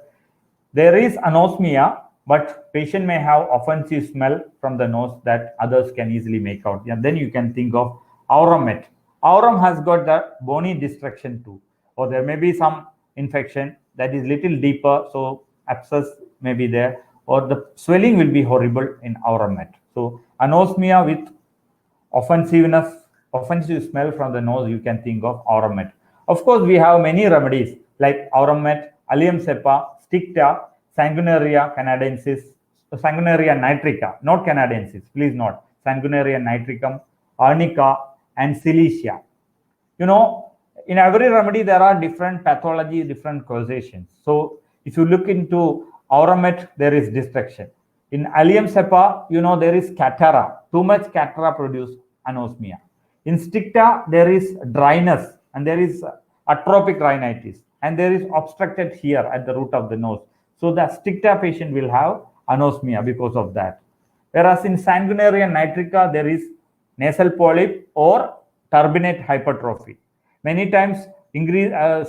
There is anosmia but patient may have offensive smell from the nose that others can easily make out. And then you can think of Auromet. Aurum has got the bony destruction too, or there may be some infection that is little deeper, so abscess may be there, or the swelling will be horrible in Auromet. So anosmia with offensive smell from the nose, you can think of Auromet. Of course, we have many remedies like Auromet, Allium cepa, Sticta, Sanguinaria canadensis, Sanguinaria nitrica, not canadensis, please not. Sanguinaria nitricum, Arnica, and Silesia. You know, in every remedy, there are different pathology, different causations. So if you look into Auromet, there is destruction. In Allium cepa, you know, there is catarrh. Too much catarrh produce anosmia. In Sticta, there is dryness and there is atrophic rhinitis and there is obstructed here at the root of the nose. So the Sticta patient will have anosmia because of that. Whereas in Sanguinaria nitrica, there is nasal polyp or turbinate hypertrophy. Many times,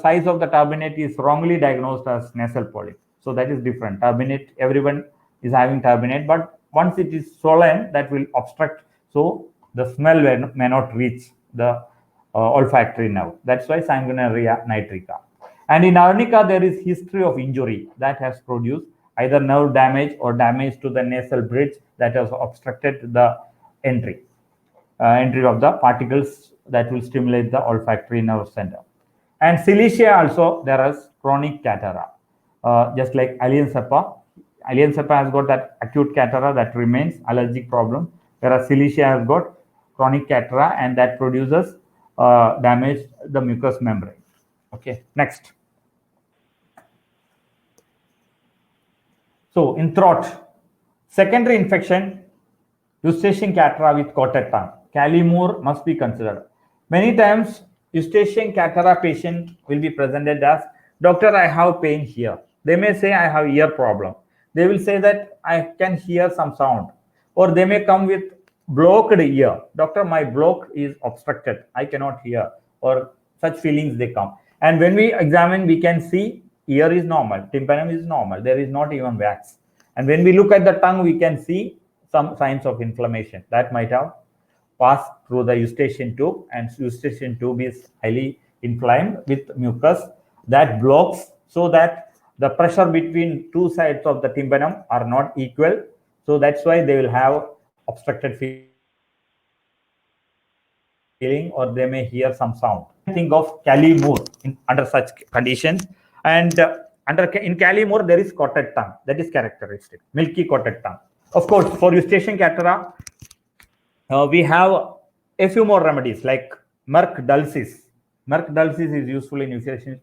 size of the turbinate is wrongly diagnosed as nasal polyp. So that is different. Turbinate, everyone is having turbinate, but once it is swollen, that will obstruct. So the smell may not reach the olfactory nerve. That's why Sanguinaria nitrica. And in Arnica, there is history of injury that has produced either nerve damage or damage to the nasal bridge that has obstructed the entry of the particles that will stimulate the olfactory nerve center. And Silesia also, there is chronic catarrh, just like Allium cepa. Allium cepa has got that acute catarrh that remains allergic problem, whereas Silesia has got chronic catarrh and that produces damage the mucous membrane. Okay, next. So in throat, secondary infection, Eustachian catarrh with coated tongue. Cali-Moore must be considered. Many times, Eustachian catarrh patient will be presented as, doctor, I have pain here. They may say, I have ear problem. They will say that I can hear some sound. Or they may come with blocked ear. Doctor, my block is obstructed. I cannot hear. Or such feelings they come. And when we examine, we can see ear is normal. Tympanum is normal. There is not even wax. And when we look at the tongue, we can see some signs of inflammation that might have passed through the Eustachian tube, and Eustachian tube is highly inflamed with mucus that blocks, so that the pressure between two sides of the tympanum are not equal. So that's why they will have obstructed feeling, or they may hear some sound. Think of Cali-Moore under such conditions, and in Cali-Moore there is coated tongue that is characteristic, milky coated tongue. Of course, for Eustachian catarrh, we have a few more remedies like Merck dulcis. Merck dulcis is useful in Eustachian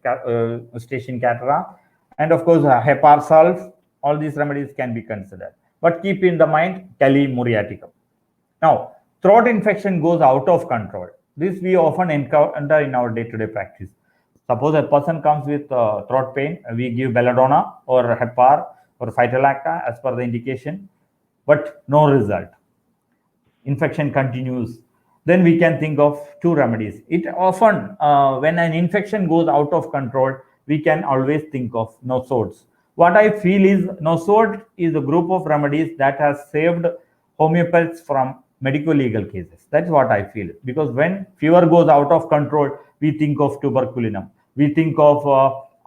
catarrh, and of course Hepar sulph. All these remedies can be considered, but keep in the mind Cali-Muriaticum. Now, throat infection goes out of control. This we often encounter in our day-to-day practice. Suppose a person comes with throat pain, we give belladonna or Hepar or Phytolacta as per the indication, but no result. Infection continues. Then we can think of two remedies. It often, when an infection goes out of control, we can always think of nosodes. What I feel is nosode is a group of remedies that has saved homeopaths from medico-legal cases. That's what I feel. Because when fever goes out of control, we think of tuberculinum, we think of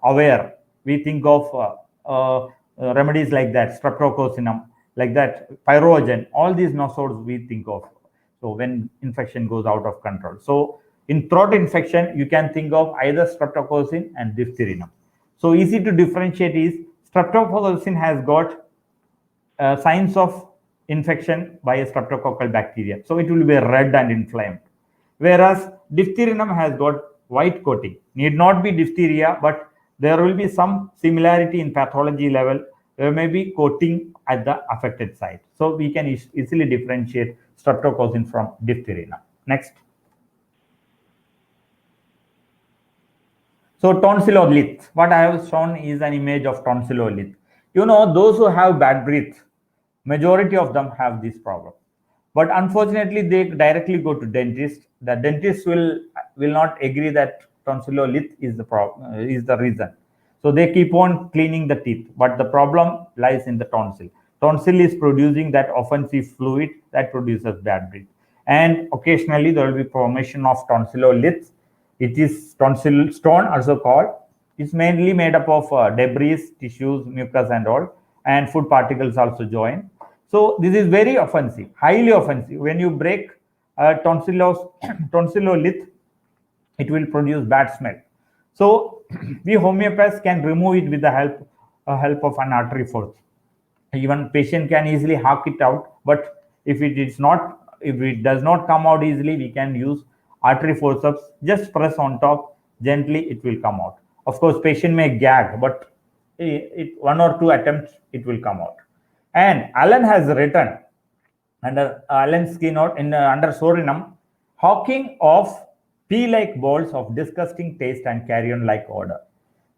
aware, we think of remedies like that, streptococcinum, like that, pyrogen, all these nosodes we think of. So when infection goes out of control. So in throat infection, you can think of either streptococci and diphtherinum. So easy to differentiate is streptococci has got signs of infection by a streptococcal bacteria. So it will be red and inflamed. Whereas diphtherinum has got white coating. Need not be diphtheria, but there will be some similarity in pathology level. There may be coating at the affected site. So we can easily differentiate streptococci from diphtherinum. Next. So tonsillolith, what I have shown is an image of tonsillolith. You know, those who have bad breath, majority of them have this problem. But unfortunately, they directly go to dentist. The dentist will not agree that tonsillolith is the problem, is the reason. So they keep on cleaning the teeth, but the problem lies in the tonsil. Tonsil is producing that offensive fluid that produces bad breath. And occasionally there will be formation of tonsilloliths. It is tonsil stone also called. It's mainly made up of debris, tissues, mucus and all, and food particles also join. So this is very offensive, highly offensive. When you break tonsillolith, it will produce bad smell. So we homeopaths can remove it with the help of an artery force. Even patient can easily hack it out, but if it does not come out easily, we can use artery forceps. Just press on top gently, it will come out. Of course, patient may gag, but one or two attempts it will come out. And Allen has written under Allen's keynote under Sorinum, hawking of pea-like balls of disgusting taste and carrion-like odor.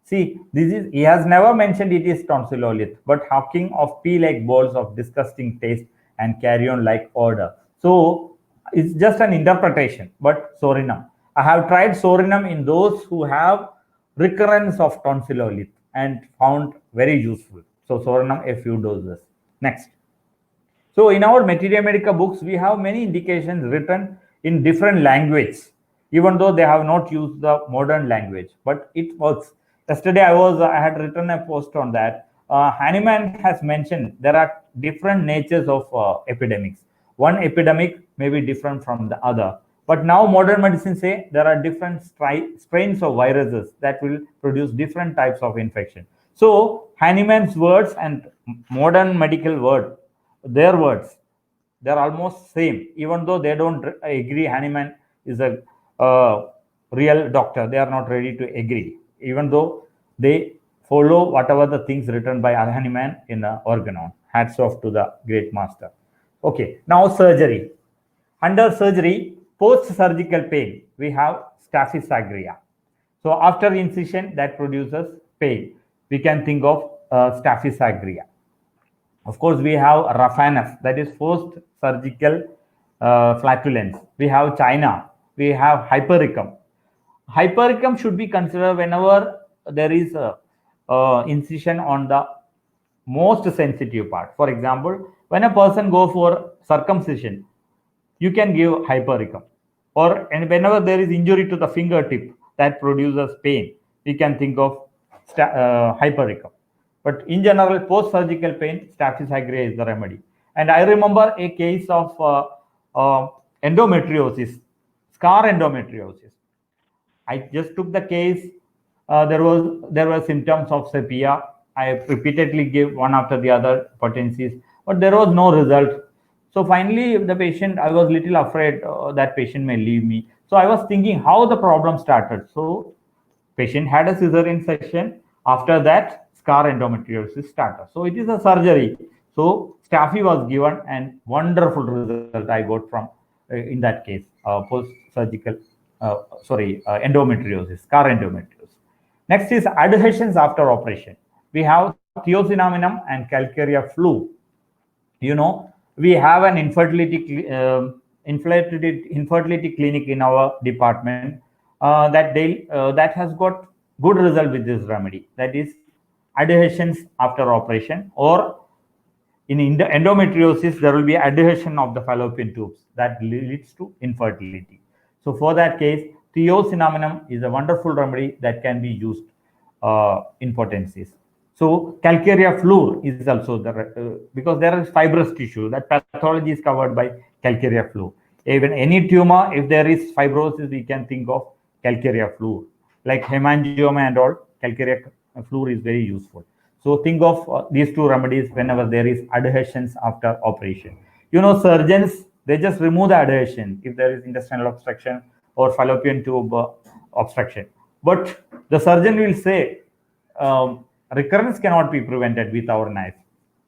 See, he has never mentioned it is tonsillolith, but hawking of pea-like balls of disgusting taste and carrion-like odor. So it's just an interpretation, but Sorinum. I have tried Sorinum in those who have recurrence of tonsillolith and found very useful. So Sorinum, a few doses. Next. So in our Materia Medica books, we have many indications written in different languages, even though they have not used the modern language, but it works. Yesterday, I had written a post on that. Hahnemann has mentioned there are different natures of epidemics. One epidemic may be different from the other, but now modern medicine say there are different strains of viruses that will produce different types of infection. So Hahnemann's words and modern medical their words, they're almost same, even though they don't agree. Hahnemann is a real doctor. They are not ready to agree, even though they follow whatever the things written by Hahnemann in Organon. Hats off to the great master. Okay, now surgery. Under surgery, post-surgical pain, we have staphysagria. So after incision, that produces pain. We can think of staphysagria. Of course, we have Raphanus, that is post-surgical flatulence. We have China. We have hypericum. Hypericum should be considered whenever there is a incision on the most sensitive part. For example, when a person goes for circumcision, you can give hypericum. And whenever there is injury to the fingertip that produces pain, we can think of hypericum. But in general, post-surgical pain, staphysagria is the remedy. And I remember a case of endometriosis, scar endometriosis. I just took the case. There were symptoms of sepia. I repeatedly gave one after the other potencies, but there was no result. So finally, the patient, I was little afraid that patient may leave me. So I was thinking how the problem started. So patient had a cesarean section. After that, scar endometriosis started. So it is a surgery. So Staphy was given, and wonderful result I got from in that case, post-surgical, endometriosis, scar endometriosis. Next is adhesions after operation. We have Thiocinaminum and Calcarea flu. We have an infertility clinic in our department that has got good result with this remedy. That is adhesions after operation, or in endometriosis, there will be adhesion of the fallopian tubes that leads to infertility. So for that case, Thiocinaminum is a wonderful remedy that can be used in potencies. So Calcarea fluor is also because there is fibrous tissue, that pathology is covered by Calcarea fluor. Even any tumor, if there is fibrosis, we can think of Calcarea fluor. Like hemangioma and all, Calcarea fluor is very useful. So think of these two remedies whenever there is adhesions after operation. Surgeons, they just remove the adhesion if there is intestinal obstruction or fallopian tube obstruction. But the surgeon will say, recurrence cannot be prevented with our knife.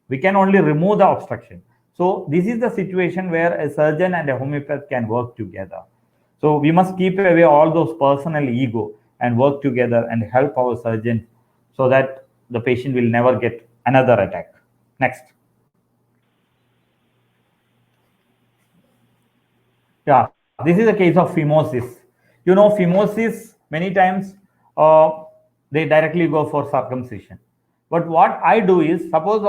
We can only remove the obstruction. So this is the situation where a surgeon and a homeopath can work together. So we must keep away all those personal ego and work together and help our surgeon so that the patient will never get another attack. Next. Yeah, this is a case of phimosis. Phimosis, many times they directly go for circumcision. But what I do is, suppose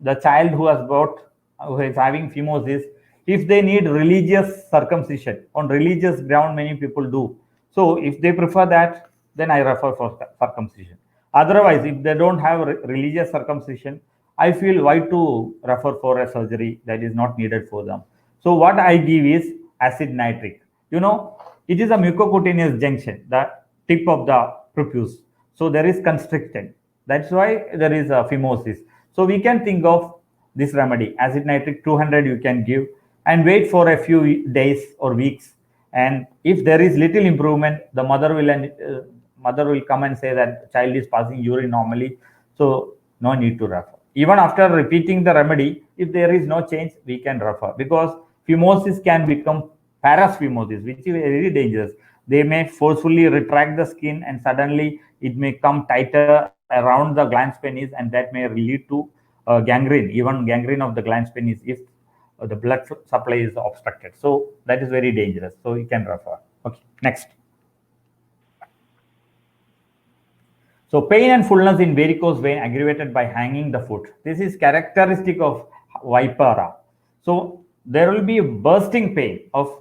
the child who is having phimosis, if they need religious circumcision on religious ground, many people do. So if they prefer that, then I refer for circumcision. Otherwise, if they don't have religious circumcision, I feel why to refer for a surgery that is not needed for them. So what I give is acid nitric. It is a mucocutaneous junction, the tip of the prepuce. So there is constricted. That's why there is a phimosis. So we can think of this remedy, acid nitric 200 you can give, and wait for a few days or weeks. And if there is little improvement, the mother will come and say that child is passing urine normally, so no need to refer. Even after repeating the remedy, if there is no change, we can refer, because phimosis can become paraphimosis, which is very dangerous. They may forcefully retract the skin and suddenly it may come tighter around the glans penis, and that may lead to gangrene, even gangrene of the glans penis if the blood supply is obstructed. So that is very dangerous. So you can refer. Okay, next. So pain and fullness in varicose vein aggravated by hanging the foot. This is characteristic of Vipera. So there will be a bursting pain of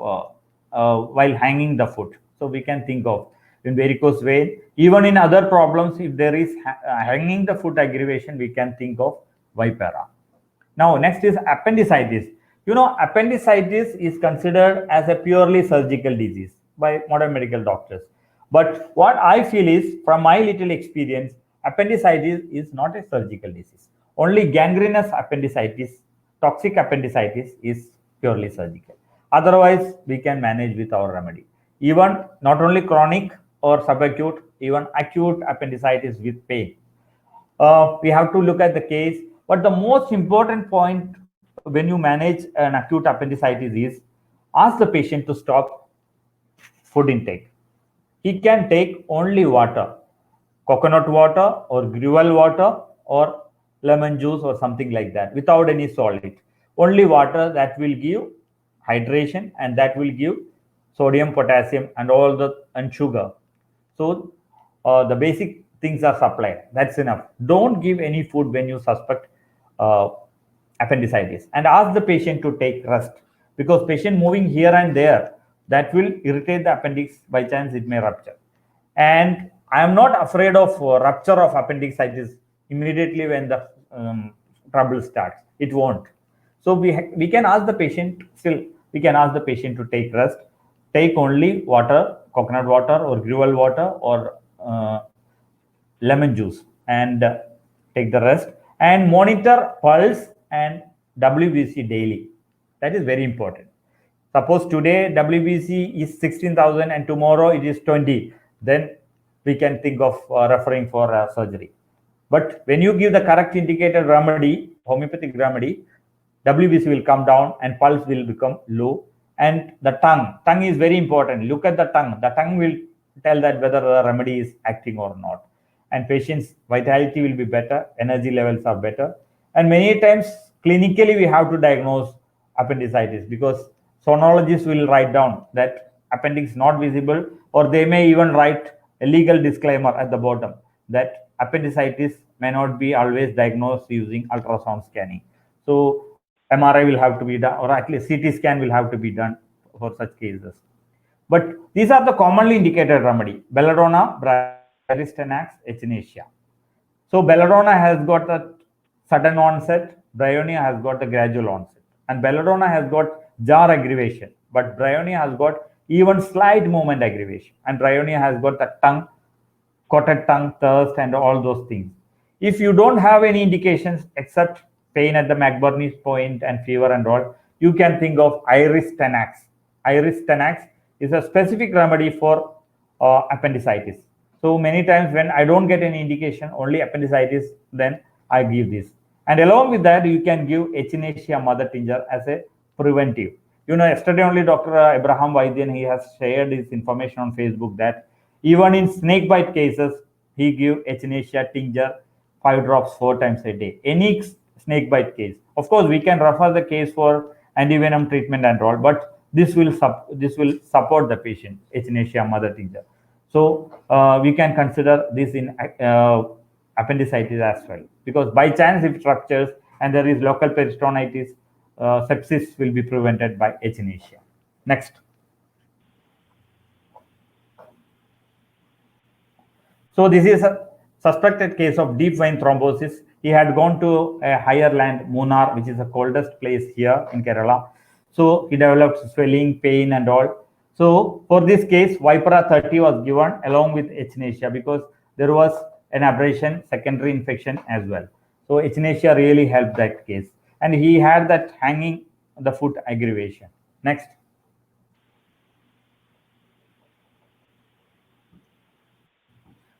while hanging the foot. So we can think of in varicose vein. Even in other problems, if there is hanging the foot aggravation, we can think of Vipera. Now next is appendicitis. Appendicitis is considered as a purely surgical disease by modern medical doctors. But what I feel is, from my little experience, appendicitis is not a surgical disease. Only gangrenous appendicitis, toxic appendicitis is purely surgical. Otherwise, we can manage with our remedy. Even not only chronic or subacute, even acute appendicitis with pain. We have to look at the case. But the most important point when you manage an acute appendicitis is ask the patient to stop food intake. He can take only water, coconut water or gruel water or lemon juice or something like that, without any solid. Only water that will give hydration and that will give sodium, potassium, and sugar. So the basic things are supplied. That's enough. Don't give any food when you suspect appendicitis, and ask the patient to take rest, because patient moving here and there, that will irritate the appendix. By chance it may rupture. And I am not afraid of rupture of appendicitis immediately when the trouble starts. It won't. So we can ask the patient, still we can ask the patient to take rest, take only water, coconut water or gruel water or lemon juice, and take the rest, and monitor pulse and WBC daily. That is very important. Suppose today WBC is 16,000 and tomorrow it is 20, then we can think of referring for surgery. But when you give the correct indicated remedy, homeopathic remedy, WBC will come down and pulse will become low. And the tongue is very important. Look at the tongue. The tongue will tell that whether the remedy is acting or not. And patient's vitality will be better, energy levels are better. And many times clinically we have to diagnose appendicitis, because sonologists will write down that appendix not visible, or they may even write a legal disclaimer at the bottom that appendicitis may not be always diagnosed using ultrasound scanning. So MRI will have to be done, or at least CT scan will have to be done for such cases. But these are the commonly indicated remedy: belladonna, Bristanax, echinacea. So belladonna has got a sudden onset, bryonia has got the gradual onset, and belladonna has got jar aggravation, but bryonia has got even slight movement aggravation, and bryonia has got the tongue, coated tongue, thirst, and all those things. If you don't have any indications except pain at the McBurney's point and fever and all, you can think of Iris Tenax. Iris Tenax is a specific remedy for appendicitis. So many times when I don't get any indication, only appendicitis, then I give this. And along with that, you can give Echinacea mother tincture as a preventive. Yesterday only Dr. Abraham Vaidyan, he has shared his information on Facebook that even in snake bite cases, he give Echinacea tincture 5 drops 4 times a day. Any snake bite case. Of course, we can refer the case for antivenom treatment and all, but this will support the patient, Echinacea mother tincture. So we can consider this in appendicitis as well, because by chance if it ruptures and there is local peritonitis, sepsis will be prevented by echinacea. Next. So this is a suspected case of deep vein thrombosis. He had gone to a higher land, Munnar, which is the coldest place here in Kerala. So he developed swelling, pain, and all. So for this case, Vipera 30 was given along with echinacea because there was an abrasion, secondary infection as well. So echinacea really helped that case. And he had that hanging the foot aggravation. Next.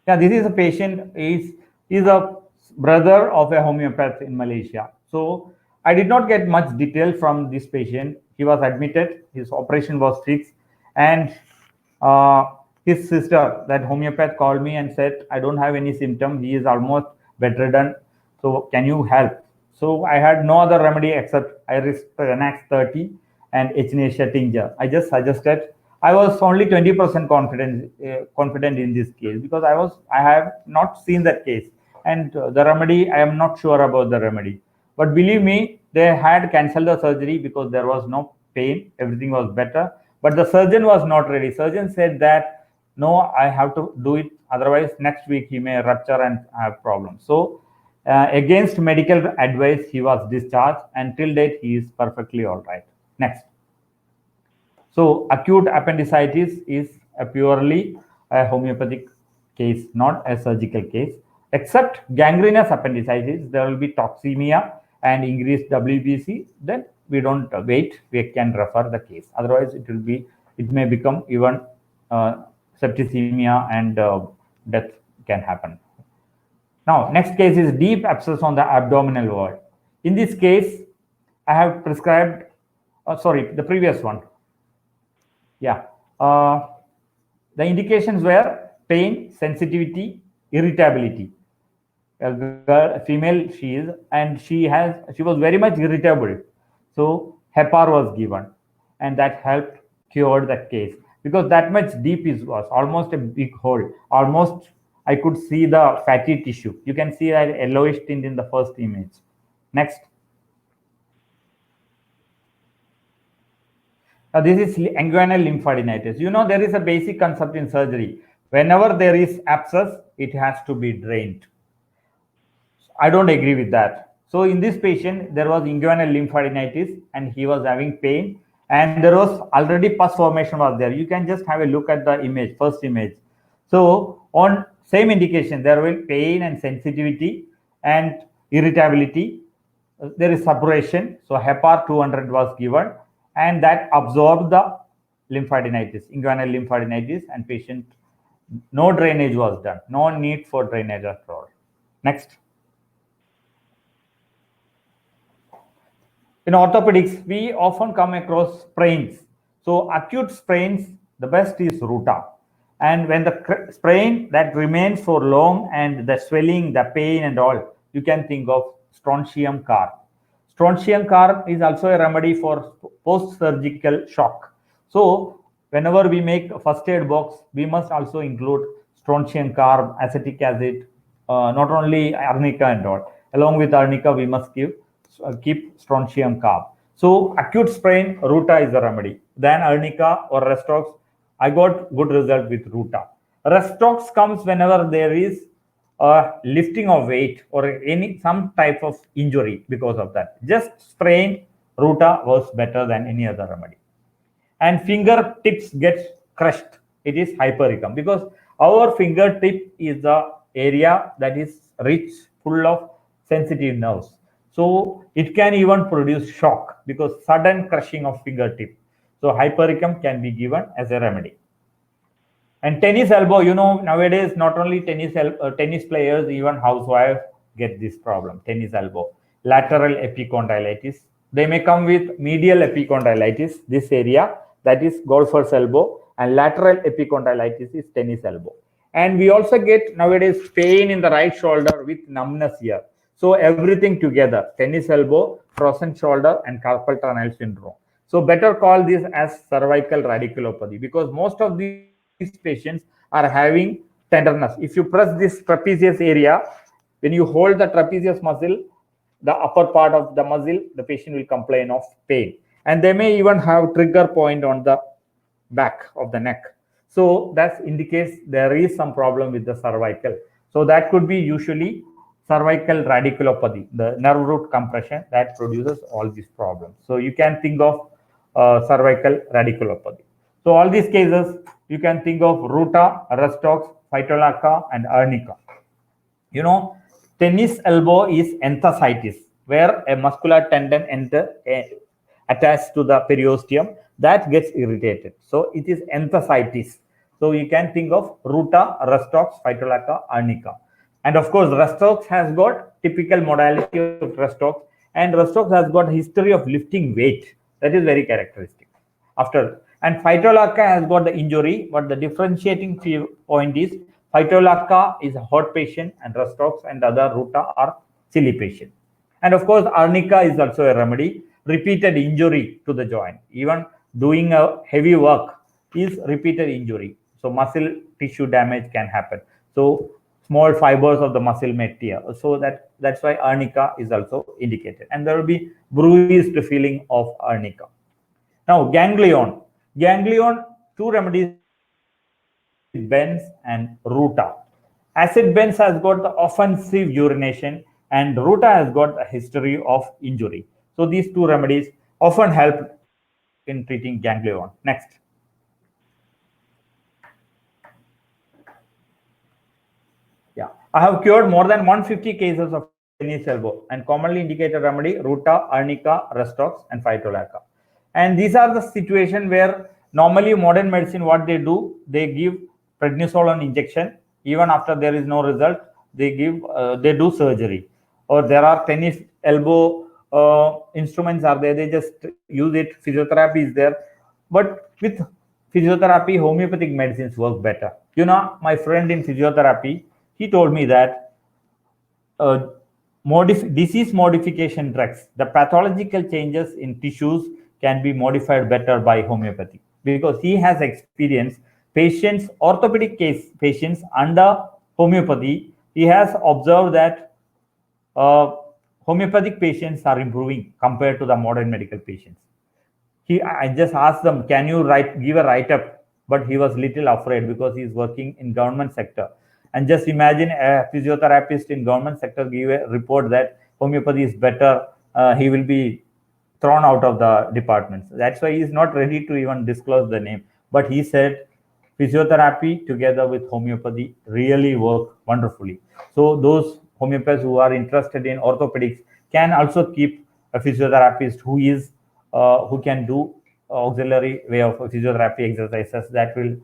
Yeah, this is a patient is a brother of a homeopath in Malaysia. So I did not get much detail from this patient. He was admitted, his operation was fixed, and his sister, that homeopath, called me and said, I don't have any symptom. He is almost bedridden. So can you help? So I had no other remedy except I risked Renax 30 and echinacea tincture. I just suggested. I was only 20% confident in this case because I have not seen that case, and the remedy, I am not sure about the remedy. But believe me, they had cancelled the surgery because there was no pain, everything was better. But the surgeon was not ready. Surgeon said that no, I have to do it, otherwise next week he may rupture and have problems. So against medical advice, he was discharged, and till date he is perfectly all right. Next. So acute appendicitis is a purely a homeopathic case, not a surgical case. Except gangrenous appendicitis, there will be toxemia and increased WBC. Then we don't wait; we can refer the case. Otherwise, it may become even septicemia, and death can happen. Now, next case is deep abscess on the abdominal wall. In this case, I have prescribed. Sorry, the previous one. Yeah. The indications were pain, sensitivity, irritability. A girl, female she is, and she was very much irritable. So Hepar was given, and that helped cure that case because that much deep was almost a big hole. Almost I could see the fatty tissue. You can see that yellowish tint in the first image. Next. This is inguinal lymphadenitis. You know, there is a basic concept in surgery. Whenever there is abscess, it has to be drained. I don't agree with that. So in this patient, there was inguinal lymphadenitis and he was having pain, and there was already pus formation was there. You can just have a look at the image, first image. So on same indication, there will be pain and sensitivity and irritability. There is suppuration. So Hepar 200 was given, and that absorbed the lymphadenitis, inguinal lymphadenitis, and patient, no drainage was done. No need for drainage at all. Next. In orthopedics, we often come across sprains. So acute sprains, the best is Ruta. And when the sprain that remains for long and the swelling, the pain and all, you can think of strontium carb. Strontium carb is also a remedy for post-surgical shock. So whenever we make a first aid box, we must also include strontium carb, acetic acid, not only arnica and all. Along with arnica, we must keep strontium carb. So acute sprain, Ruta is the remedy. Then arnica or Restox, I got good result with Ruta. Restox comes whenever there is lifting of weight or some type of injury because of that. Just sprain, Ruta was better than any other remedy. And fingertips get crushed. It is hypericum because our fingertip is the area that is rich, full of sensitive nerves. So it can even produce shock because sudden crushing of fingertip. So hypericum can be given as a remedy. And tennis elbow, you know, nowadays not only tennis players, even housewives get this problem, tennis elbow. Lateral epicondylitis. They may come with medial epicondylitis, this area, that is golfer's elbow, and lateral epicondylitis is tennis elbow. And we also get nowadays pain in the right shoulder with numbness here. So everything together, tennis elbow, frozen shoulder, and carpal tunnel syndrome. So better call this as cervical radiculopathy because most of these patients are having tenderness. If you press this trapezius area, when you hold the trapezius muscle, the upper part of the muscle, the patient will complain of pain. And they may even have trigger point on the back of the neck. So that indicates there is some problem with the cervical. So that could be usually cervical radiculopathy, the nerve root compression that produces all these problems. So you can think of cervical radiculopathy. So all these cases, you can think of ruta, restox, phytolacca, and arnica. You know, tennis elbow is enthesitis, where a muscular tendon attached to the periosteum that gets irritated. So it is enthesitis. So you can think of ruta, restox, phytolacca, arnica. And of course, restox has got typical modality of restox, and restox has got history of lifting weight. That is very characteristic. And phytolacca has got the injury, but the differentiating point is phytolacca is a hot patient and restox and other ruta are chilly patient. And of course, arnica is also a remedy. Repeated injury to the joint, even doing a heavy work is repeated injury. So muscle tissue damage can happen. So small fibers of the muscle may tear. So that's why arnica is also indicated. And there will be bruised feeling of arnica. Now, ganglion. Ganglion, two remedies, bends and ruta. Acid bends has got the offensive urination and ruta has got a history of injury. So these two remedies often help in treating ganglion. Next. Yeah, I have cured more than 150 cases of tennis elbow and commonly indicated remedy ruta, arnica, restox, and phytolacca. And these are the situation where normally modern medicine, what they do, they give prednisolone injection. Even after there is no result, they do surgery. Or there are tennis elbow instruments are there, they just use it. Physiotherapy is there, but with physiotherapy, homeopathic medicines work better. You know, my friend in physiotherapy, he told me that disease modification drugs, the pathological changes in tissues can be modified better by homeopathy, because he has experienced patients, orthopedic case patients under homeopathy. He has observed that homeopathic patients are improving compared to the modern medical patients. I just asked them, can you give a write-up? But he was little afraid because he's working in government sector. And just imagine a physiotherapist in government sector give a report that homeopathy is better, he will be thrown out of the department. That's why he's not ready to even disclose the name. But he said physiotherapy together with homeopathy really work wonderfully. So those homeopaths who are interested in orthopedics can also keep a physiotherapist who can do auxiliary way of physiotherapy exercises that will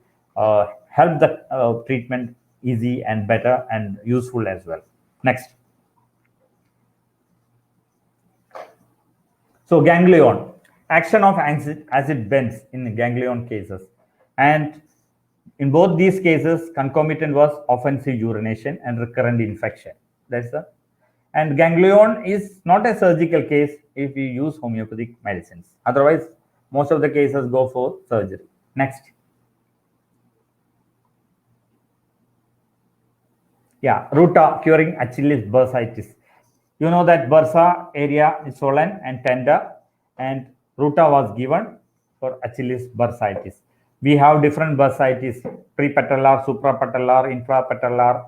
help the treatment easy and better and useful as well. Next. So ganglion, action of acid bends in ganglion cases. And in both these cases, concomitant was offensive urination and recurrent infection. And ganglion is not a surgical case if you use homeopathic medicines. Otherwise, most of the cases go for surgery. Next. Yeah, ruta, curing Achilles bursitis. You know that bursa area is swollen and tender, and ruta was given for Achilles bursitis. We have different bursitis: prepatellar, suprapatellar, infrapatellar,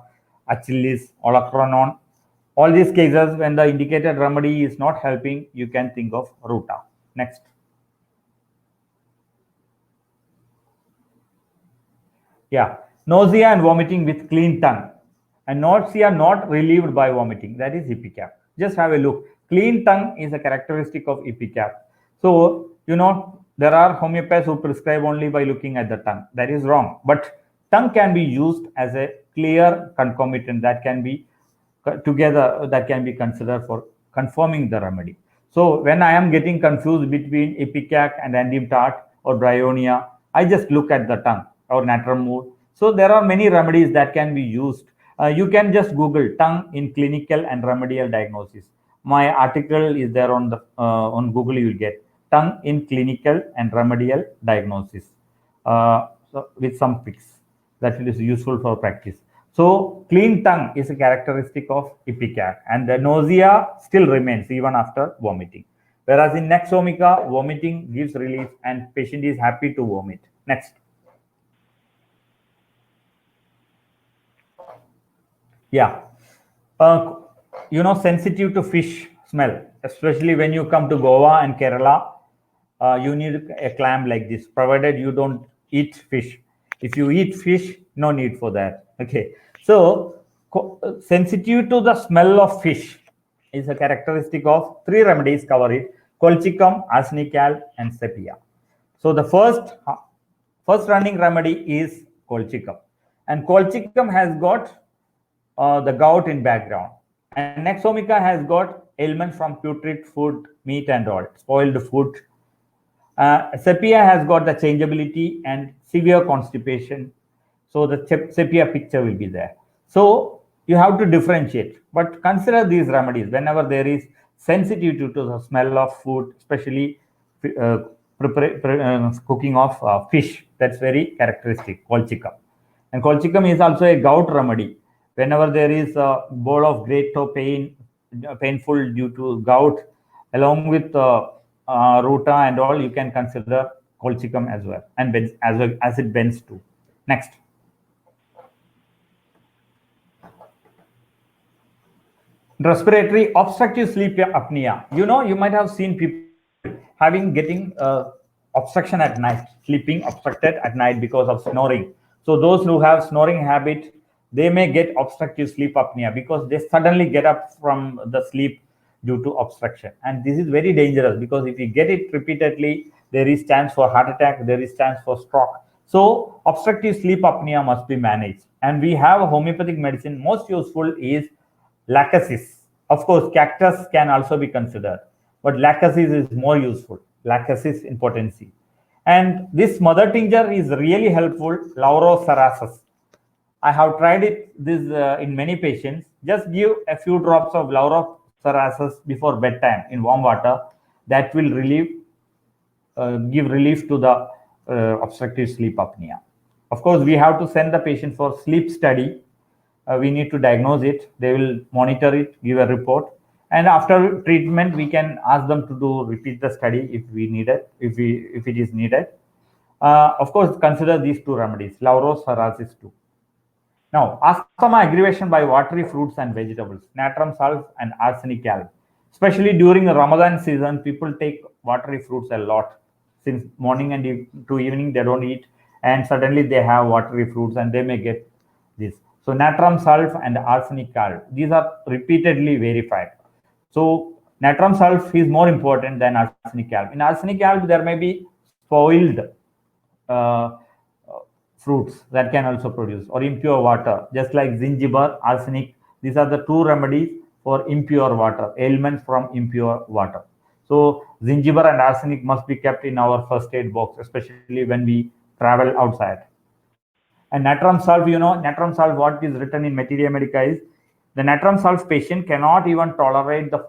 Achilles, olecranon. All these cases, when the indicated remedy is not helping, you can think of ruta. Next. Yeah, nausea and vomiting with clean tongue. And nausea not relieved by vomiting, that is ipecac. Just have a look. Clean tongue is a characteristic of ipecac. So, you know, there are homeopaths who prescribe only by looking at the tongue. That is wrong. But tongue can be used as a clear concomitant that can be together, that can be considered for confirming the remedy. So when I am getting confused between ipecac and endive tart or bryonia, I just look at the tongue or natrum mood. So there are many remedies that can be used. You can just Google tongue in clinical and remedial diagnosis. My article is there on the on Google. You will get tongue in clinical and remedial diagnosis so with some pics. that is useful for practice. So clean tongue is a characteristic of Ipecac, and the nausea still remains even after vomiting. Whereas in Nux vomica, vomiting gives relief and patient is happy to vomit. Next. Yeah. Uh, sensitive to fish smell, especially when you come to Goa and Kerala, you need a clam like this, provided you don't eat fish. If you eat fish, no need for that. Okay. So, sensitive to the smell of fish is a characteristic of three remedies cover it: colchicum, arsenical, and sepia. So, the first running remedy is colchicum, and colchicum has got the gout in background. And Nexomica has got ailments from putrid food, meat and all, spoiled food. Sepia has got the changeability and severe constipation. So the sepia picture will be there. So you have to differentiate, but consider these remedies whenever there is sensitivity to the smell of food, especially cooking of fish. That's very characteristic, colchicum. And colchicum is also a gout remedy. Whenever there is a bowl of great toe pain, painful due to gout, along with ruta and all, you can consider colchicum as well, and as it bends too. Next. Respiratory obstructive sleep apnea. You might have seen people getting obstruction at night, sleeping obstructed at night because of snoring. So those who have snoring habit, they may get obstructive sleep apnea because they suddenly get up from the sleep due to obstruction. And this is very dangerous because if you get it repeatedly, there is chance for heart attack, there is chance for stroke. So obstructive sleep apnea must be managed. And we have a homeopathic medicine. Most useful is lacasis. Of course, cactus can also be considered, but lacasis is more useful. Lacasis in potency. And this mother tincture is really helpful, Lauro cerasus. I have tried this in many patients. Just give a few drops of Lauro cerasus before bedtime in warm water. That will give relief to the obstructive sleep apnea. Of course, we have to send the patient for sleep study. We need to diagnose it. They will monitor it, give a report, and after treatment, we can ask them to repeat the study if we need it, if it is needed. Of course, consider these two remedies, Lauro cerasus too. Now, asthma aggravation by watery fruits and vegetables, natrum sulph and arsenic alb. Especially during the Ramadan season, people take watery fruits a lot. Since morning and to evening, they don't eat, and suddenly they have watery fruits and they may get this. So natrum sulph and arsenic alb, these are repeatedly verified. So natrum sulph is more important than arsenic alb. In arsenic alb, there may be spoiled fruits that can also produce, or impure water, just like gingiber, arsenic. These are the two remedies for impure water, ailments from impure water. So gingiber and arsenic must be kept in our first aid box, especially when we travel outside. And natrum sulph, natrum sulph, what is written in Materia Medica is the natrum sulph patient cannot even tolerate the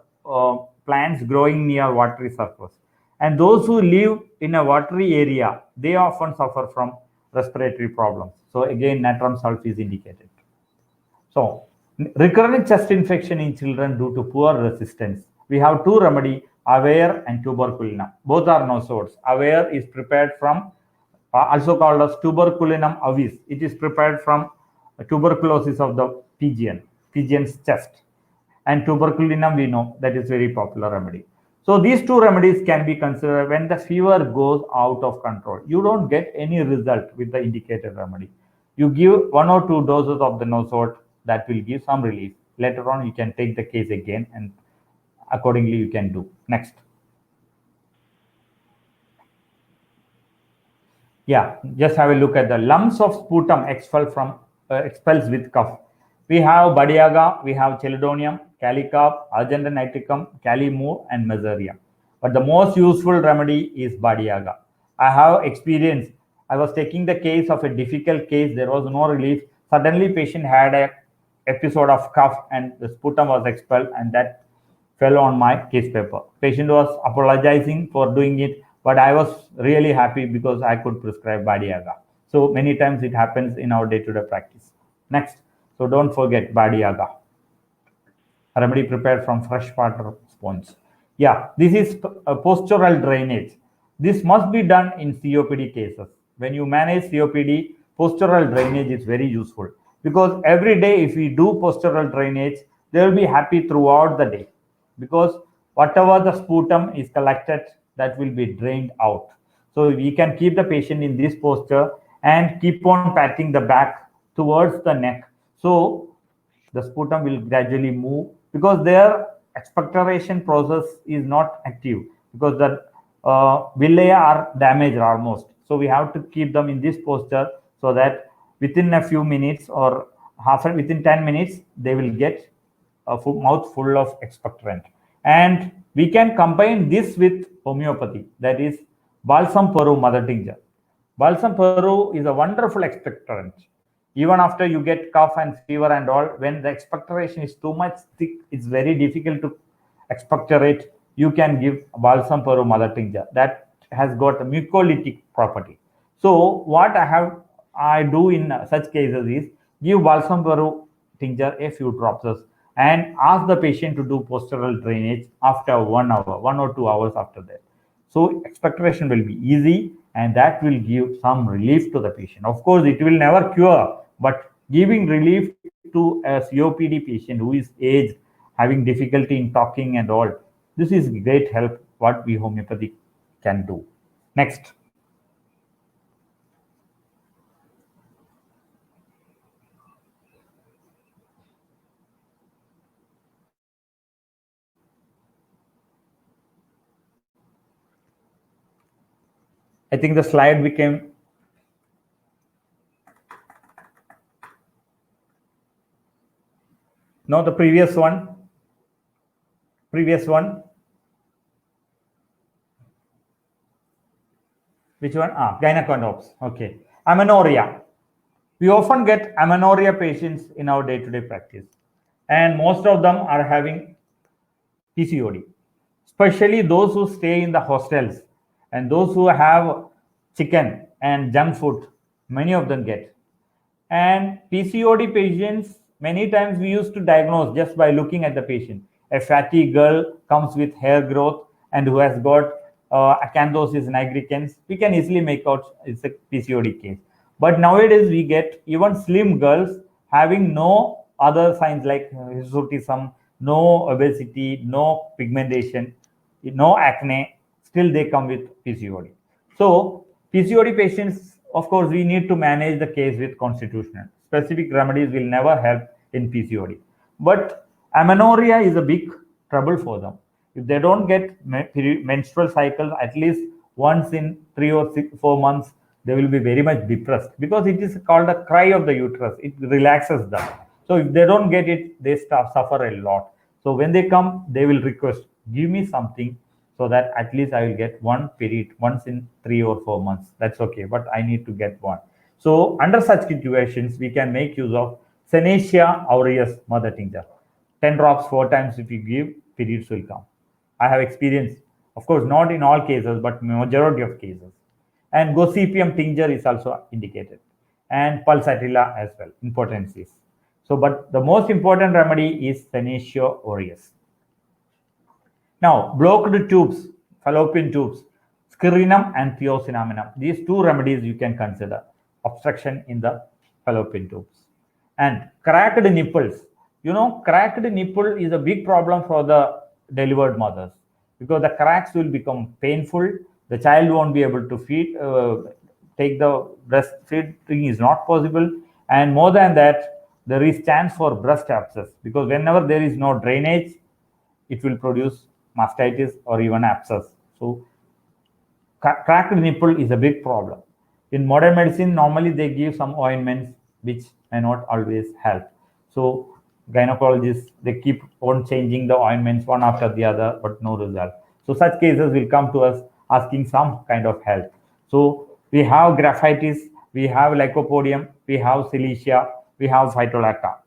plants growing near watery surface. And those who live in a watery area, they often suffer from respiratory problems. So again, natrum sulph is indicated. So recurrent chest infection in children due to poor resistance. We have two remedy, Aware and tuberculinum. Both are nosodes. Aware is prepared from, also called as tuberculinum avis. It is prepared from tuberculosis of the pigeon's chest. And tuberculinum, we know that is very popular remedy. So these two remedies can be considered when the fever goes out of control. You don't get any result with the indicated remedy. You give 1 or 2 doses of the nosode, that will give some relief. Later on, you can take the case again and accordingly you can do. Next. Yeah, just have a look at the lumps of sputum expels with cough. We have Badiaga, we have Chelidonium, Calicarp, Argenta nitricum, Calimur, and Mesarium. But the most useful remedy is Badiaga. I have experience. I was taking the case of a difficult case. There was no relief. Suddenly, patient had a episode of cough and the sputum was expelled, and that fell on my case paper. Patient was apologizing for doing it, but I was really happy because I could prescribe Badiaga. So many times it happens in our day-to-day practice. Next, so don't forget Badiaga, a remedy prepared from fresh water sponge. Yeah, this is a postural drainage. This must be done in COPD cases. When you manage COPD, postural drainage is very useful because every day if we do postural drainage, they will be happy throughout the day because whatever the sputum is collected, that will be drained out. So we can keep the patient in this posture and keep on patting the back towards the neck. So the sputum will gradually move because their expectoration process is not active because the villi are damaged almost. So we have to keep them in this posture so that within a few minutes or within 10 minutes, they will get a mouth full of expectorant. And we can combine this with homeopathy, that is balsam peru mother tincture. Balsam peru is a wonderful expectorant. Even after you get cough and fever and all, when the expectoration is too much thick, it's very difficult to expectorate. You can give balsam peru mother tincture that has got a mucolytic property. So what I do in such cases is give balsam peru tincture a few drops and ask the patient to do postural drainage after 1 hour, 1 or 2 hours after that. So expectoration will be easy and that will give some relief to the patient. Of course, it will never cure, but giving relief to a COPD patient who is aged, having difficulty in talking and all, this is great help what we homeopathy can do. Next. I think the slide became no, the previous one. Which one? Gyneconops. Okay. Amenorrhea. We often get amenorrhea patients in our day-to-day practice, and most of them are having PCOD, especially those who stay in the hostels and those who have chicken and junk food. Many of them get. And PCOD patients, many times we used to diagnose just by looking at the patient. A fatty girl comes with hair growth and who has got acanthosis nigricans, we can easily make out it's a PCOD case. But nowadays we get even slim girls having no other signs like hirsutism, no obesity, no pigmentation, no acne, still they come with PCOD. So PCOD patients, of course, we need to manage the case with constitutional. Specific remedies will never help in PCOD. But amenorrhea is a big trouble for them. If they don't get menstrual cycles at least once in 3 or 4 months, they will be very much depressed because it is called a cry of the uterus. It relaxes them. So if they don't get it, they suffer a lot. So when they come, they will request, give me something so that at least I will get one period once in 3 or 4 months. That's okay, but I need to get one. So under such situations, we can make use of Senecio aureus mother tincture. 10 drops 4 times if you give, periods will come. I have experience, of course, not in all cases, but majority of cases. And Gossypium tincture is also indicated, and Pulsatilla as well, in potencies. So, but the most important remedy is Senecio aureus. Now, blocked tubes, fallopian tubes, Scirinum and Thiocinaminum. These two remedies you can consider. Obstruction in the fallopian tubes. And cracked nipples. You know, cracked nipple is a big problem for the delivered mothers because the cracks will become painful. The child won't be able to feed, take the breastfeeding is not possible. And more than that, there is chance for breast abscess because whenever there is no drainage, it will produce mastitis or even abscess. So cracked nipple is a big problem. In modern medicine, normally they give some ointments which may not always help. So gynecologists, they keep on changing the ointments one after the other, but no result. So such cases will come to us asking some kind of help. So we have graphitis, we have lycopodium, we have silicea, we have phytolacca.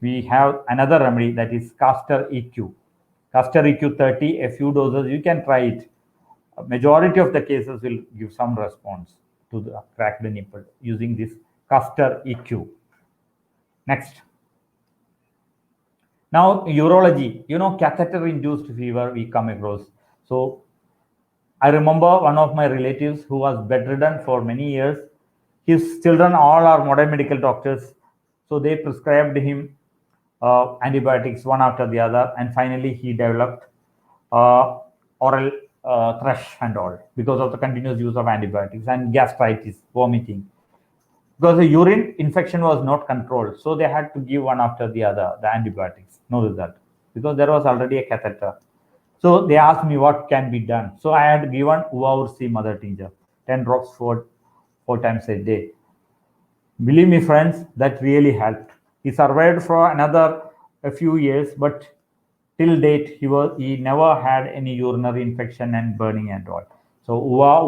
We have another remedy that is castor EQ. Castor EQ 30, a few doses, you can try it. A majority of the cases will give some response. to crack the nipple using this Custer EQ. Next. Now, urology, catheter-induced fever we come across. So I remember one of my relatives who was bedridden for many years. His children all are modern medical doctors. So they prescribed him antibiotics one after the other. And finally, he developed oral thrush and all because of the continuous use of antibiotics and gastritis, vomiting. Because the urine infection was not controlled. So they had to give one after the other, the antibiotics. No result. Because there was already a catheter. So they asked me what can be done. So I had given Uva mother tincture, 10 drops four times a day. Believe me, friends, that really helped. He survived for a few years, but till date he never had any urinary infection and burning and all. So Uva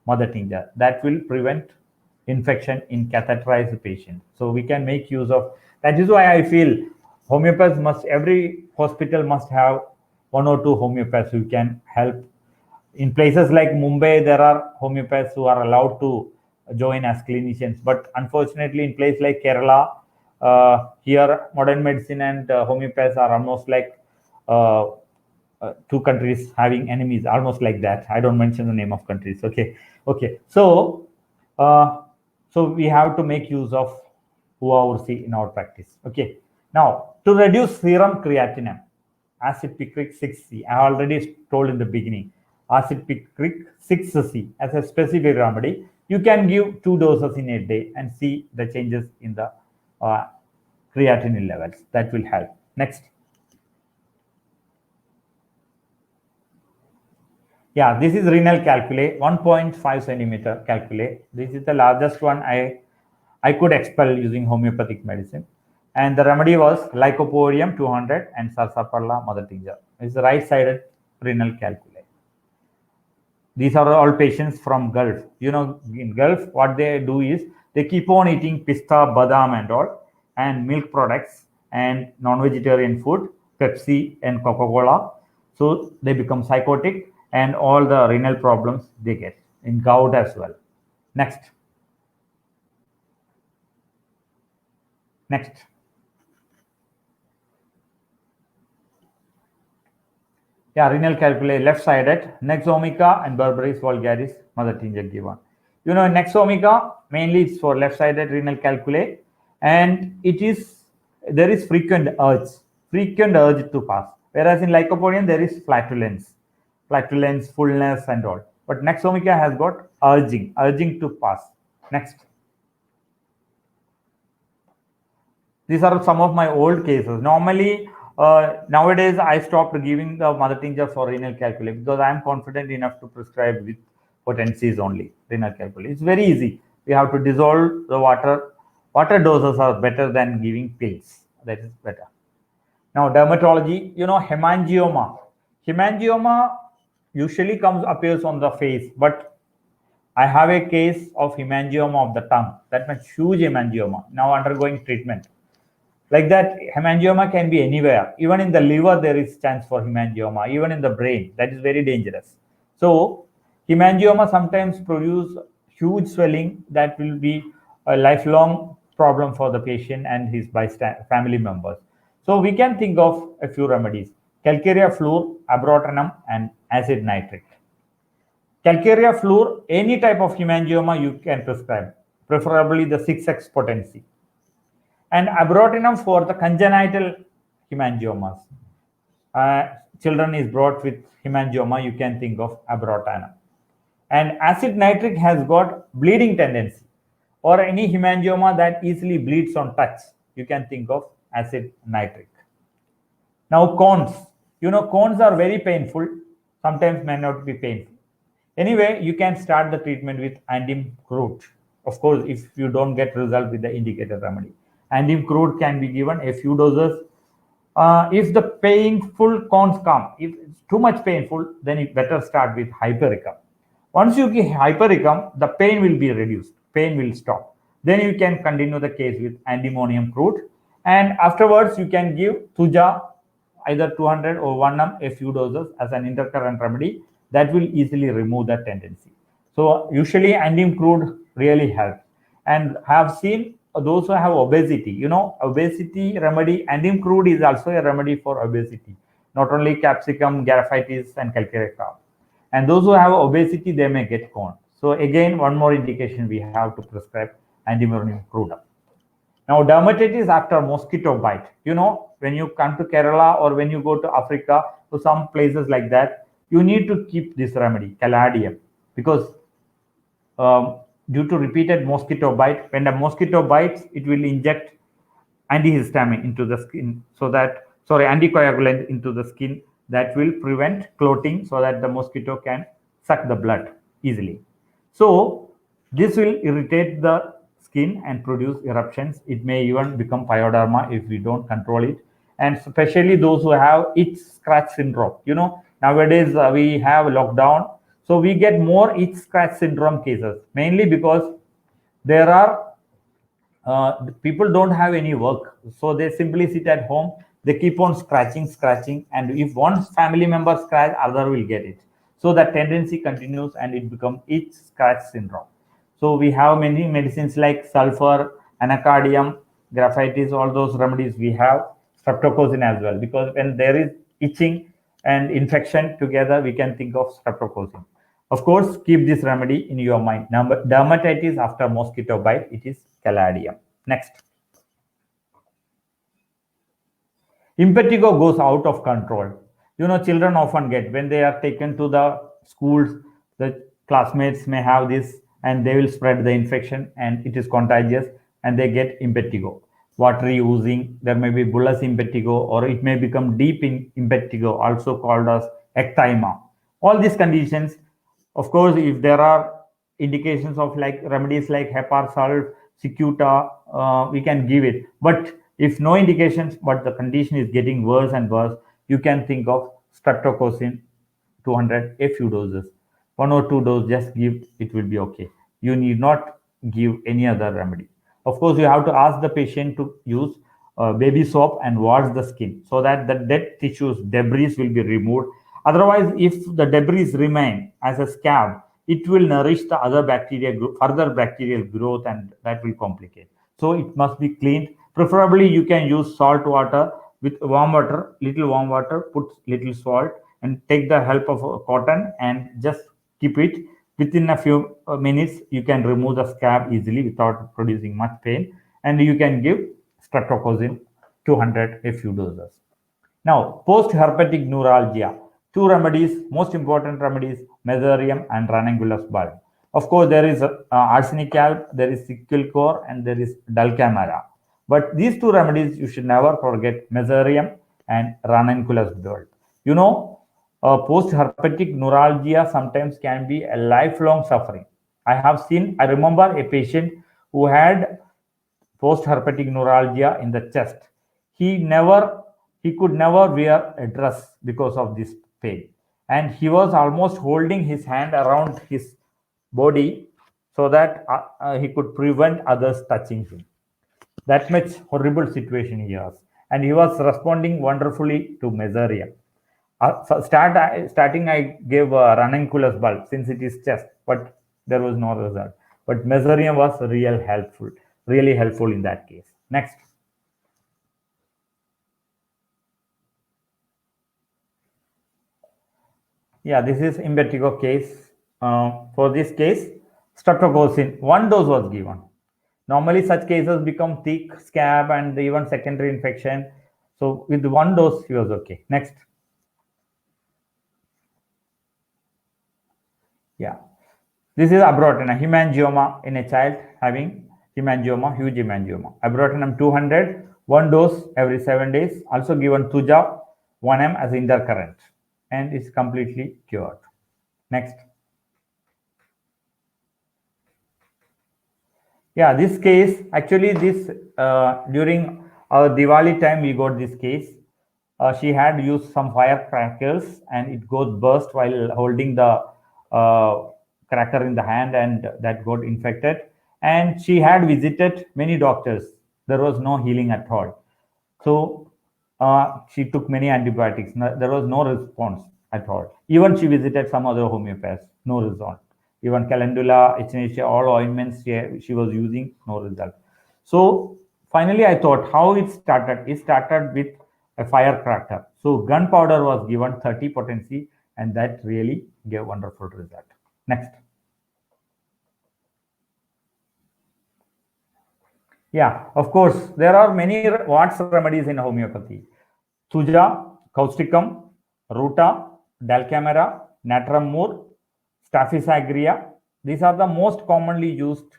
mother tincture, that will prevent infection in catheterized patient. So we can make use of that. Is why I feel every hospital must have 1 or 2 homeopaths who can help. In places like Mumbai, there are homeopaths who are allowed to join as clinicians. But unfortunately, in places like Kerala, here modern medicine and homeopaths are almost like 2 countries having enemies, almost like that. I don't mention the name of countries. Okay. So we have to make use of Uva in our practice. Okay. Now, to reduce serum creatinine, acid picric 6C. I already told in the beginning, acid picric 6C as a specific remedy. You can give 2 doses in a day and see the changes in the creatinine levels. That will help. Next. Yeah, this is renal calculi, 1.5 centimeter calculi. This is the largest one I could expel using homeopathic medicine. And the remedy was Lycopodium 200 and Sarsaparilla mother tincture. It's the right-sided renal calculi. These are all patients from Gulf. In Gulf, what they do is they keep on eating pista, badam and all, and milk products and non-vegetarian food, Pepsi and Coca-Cola. So they become psychotic and all the renal problems they get in gout as well. Next. Yeah, renal calculi, left-sided, Nexomica and Berberis vulgaris, mother tincture given. Nexomica mainly it's for left-sided renal calculi, and there is frequent urge to pass. Whereas in Lycopodium there is flatulence, fullness and all. But Nexomica has got urging to pass. Next. These are some of my old cases. Normally, nowadays I stopped giving the mother tincture for renal calculi because I am confident enough to prescribe with potencies only, renal calculi. It's very easy. We have to dissolve the water. Water doses are better than giving pills. That is better. Now, dermatology, hemangioma. Hemangioma usually appears on the face, but I have a case of hemangioma of the tongue. That means huge hemangioma, now undergoing treatment. Like that, hemangioma can be anywhere. Even in the liver, there is chance for hemangioma. Even in the brain, that is very dangerous. So, hemangioma sometimes produce huge swelling that will be a lifelong problem for the patient and his family members. So, we can think of a few remedies: Calcarea fluor, abrotenum, and acid nitric. Calcarea fluor, any type of hemangioma you can prescribe, preferably the 6x potency. And abrotenum for the congenital hemangiomas. Children is brought with hemangioma, you can think of abrotenum. And acid nitric has got bleeding tendency, or any hemangioma that easily bleeds on touch, you can think of acid nitric. Now, cones. Cones are very painful, sometimes may not be painful. Anyway, you can start the treatment with Andim crude. Of course, if you don't get result with the indicated remedy. Andim crude can be given a few doses. If the painful cones come, if it's too much painful, then you better start with hypericum. Once you give hypericum, the pain will be reduced. Pain will stop. Then you can continue the case with antimonium crude. And afterwards, you can give Thuja, either 200 or 1 a few doses as an intercurrent remedy. That will easily remove that tendency. So usually andeam crude really helps. And have seen those who have obesity. Obesity remedy, andeam crude is also a remedy for obesity, not only capsicum, garaphytis, and calcareous carb. And those who have obesity, they may get corn. So again, one more indication we have to prescribe antimonium crude. Now, dermatitis after mosquito bite. When you come to Kerala or when you go to Africa or some places like that, you need to keep this remedy, caladium, because due to repeated mosquito bite, when the mosquito bites, it will inject antihistamine into the skin, anticoagulant into the skin, that will prevent clotting so that the mosquito can suck the blood easily. So this will irritate the skin and produce eruptions. It may even become pyoderma if we don't control it. And especially those who have itch scratch syndrome. Nowadays we have lockdown, so we get more itch scratch syndrome cases, mainly because there are people don't have any work, so they simply sit at home. They keep on scratching, and if one family member scratch, other will get it. So that tendency continues, and it becomes itch scratch syndrome. So we have many medicines like sulfur, anacardium, graphitis, all those remedies. We have streptococcus as well, because when there is itching and infection together, we can think of streptococcus. Of course, keep this remedy in your mind. Number dermatitis after mosquito bite, it is caladium. Next. Impetigo goes out of control. Children often get, when they are taken to the schools, the classmates may have this and they will spread the infection and it is contagious and they get impetigo. Watery oozing, there may be bullous impetigo, or it may become deep in impetigo, also called as ecthyma. All these conditions, of course, if there are indications of like remedies like Hepar sulf, Cicuta, we can give it. But if no indications, but the condition is getting worse and worse, you can think of streptococin 200, a few doses. 1 or 2 doses, just give, it will be okay. You need not give any other remedy. Of course, you have to ask the patient to use baby soap and wash the skin so that the dead tissues, debris will be removed. Otherwise, if the debris remain as a scab, it will nourish the other bacteria, further bacterial growth, and that will complicate. So it must be cleaned. Preferably, you can use salt water with warm water, little warm water, put little salt, and take the help of cotton and just keep it. Within a few minutes, you can remove the scab easily without producing much pain, and you can give streptococin 200, a few doses. Now, post-herpetic neuralgia, two remedies, most important remedies, mesotherium and ranunculus bulb. Of course, there is arsenic alb, there is Cicilcor, and there is dulcamara. But these two remedies, you should never forget, mesotherium and ranunculus bulb. Post-herpetic neuralgia sometimes can be a lifelong suffering. I remember a patient who had post-herpetic neuralgia in the chest. He could never wear a dress because of this pain. And he was almost holding his hand around his body so that he could prevent others touching him. That much horrible situation he was. And he was responding wonderfully to mesotherium. Starting, I gave ranunculus bulb since it is chest, but there was no result. But mesotherium was really helpful in that case. Next. Yeah, this is impetigo case. For this case, streptococin, 1 dose was given. Normally, such cases become thick scab and even secondary infection. So with 1 dose, he was okay. Next. Yeah, this is abrotenum, hemangioma in a child having hemangioma, huge hemangioma. Abrotenum 200, 1 dose every 7 days. Also given Tuja 1 m as intercurrent, and is completely cured. Next. Yeah, this case, actually this during our Diwali time we got this case. She had used some firecrackers and it got burst while holding the cracker in the hand, and that got infected. And she had visited many doctors. There was no healing at all. So she took many antibiotics. There was no response at all. Even she visited some other homeopaths, no result. Even calendula, echinacea, all ointments she was using, no result. So finally, I thought how it started. It started with a firecracker. So gunpowder was given 30 potency, and that really gave wonderful result. Next. Yeah, of course, there are many Watts remedies in homeopathy. Thuja, causticum, ruta, dalcamera, natrum mur, staphysagria. These are the most commonly used.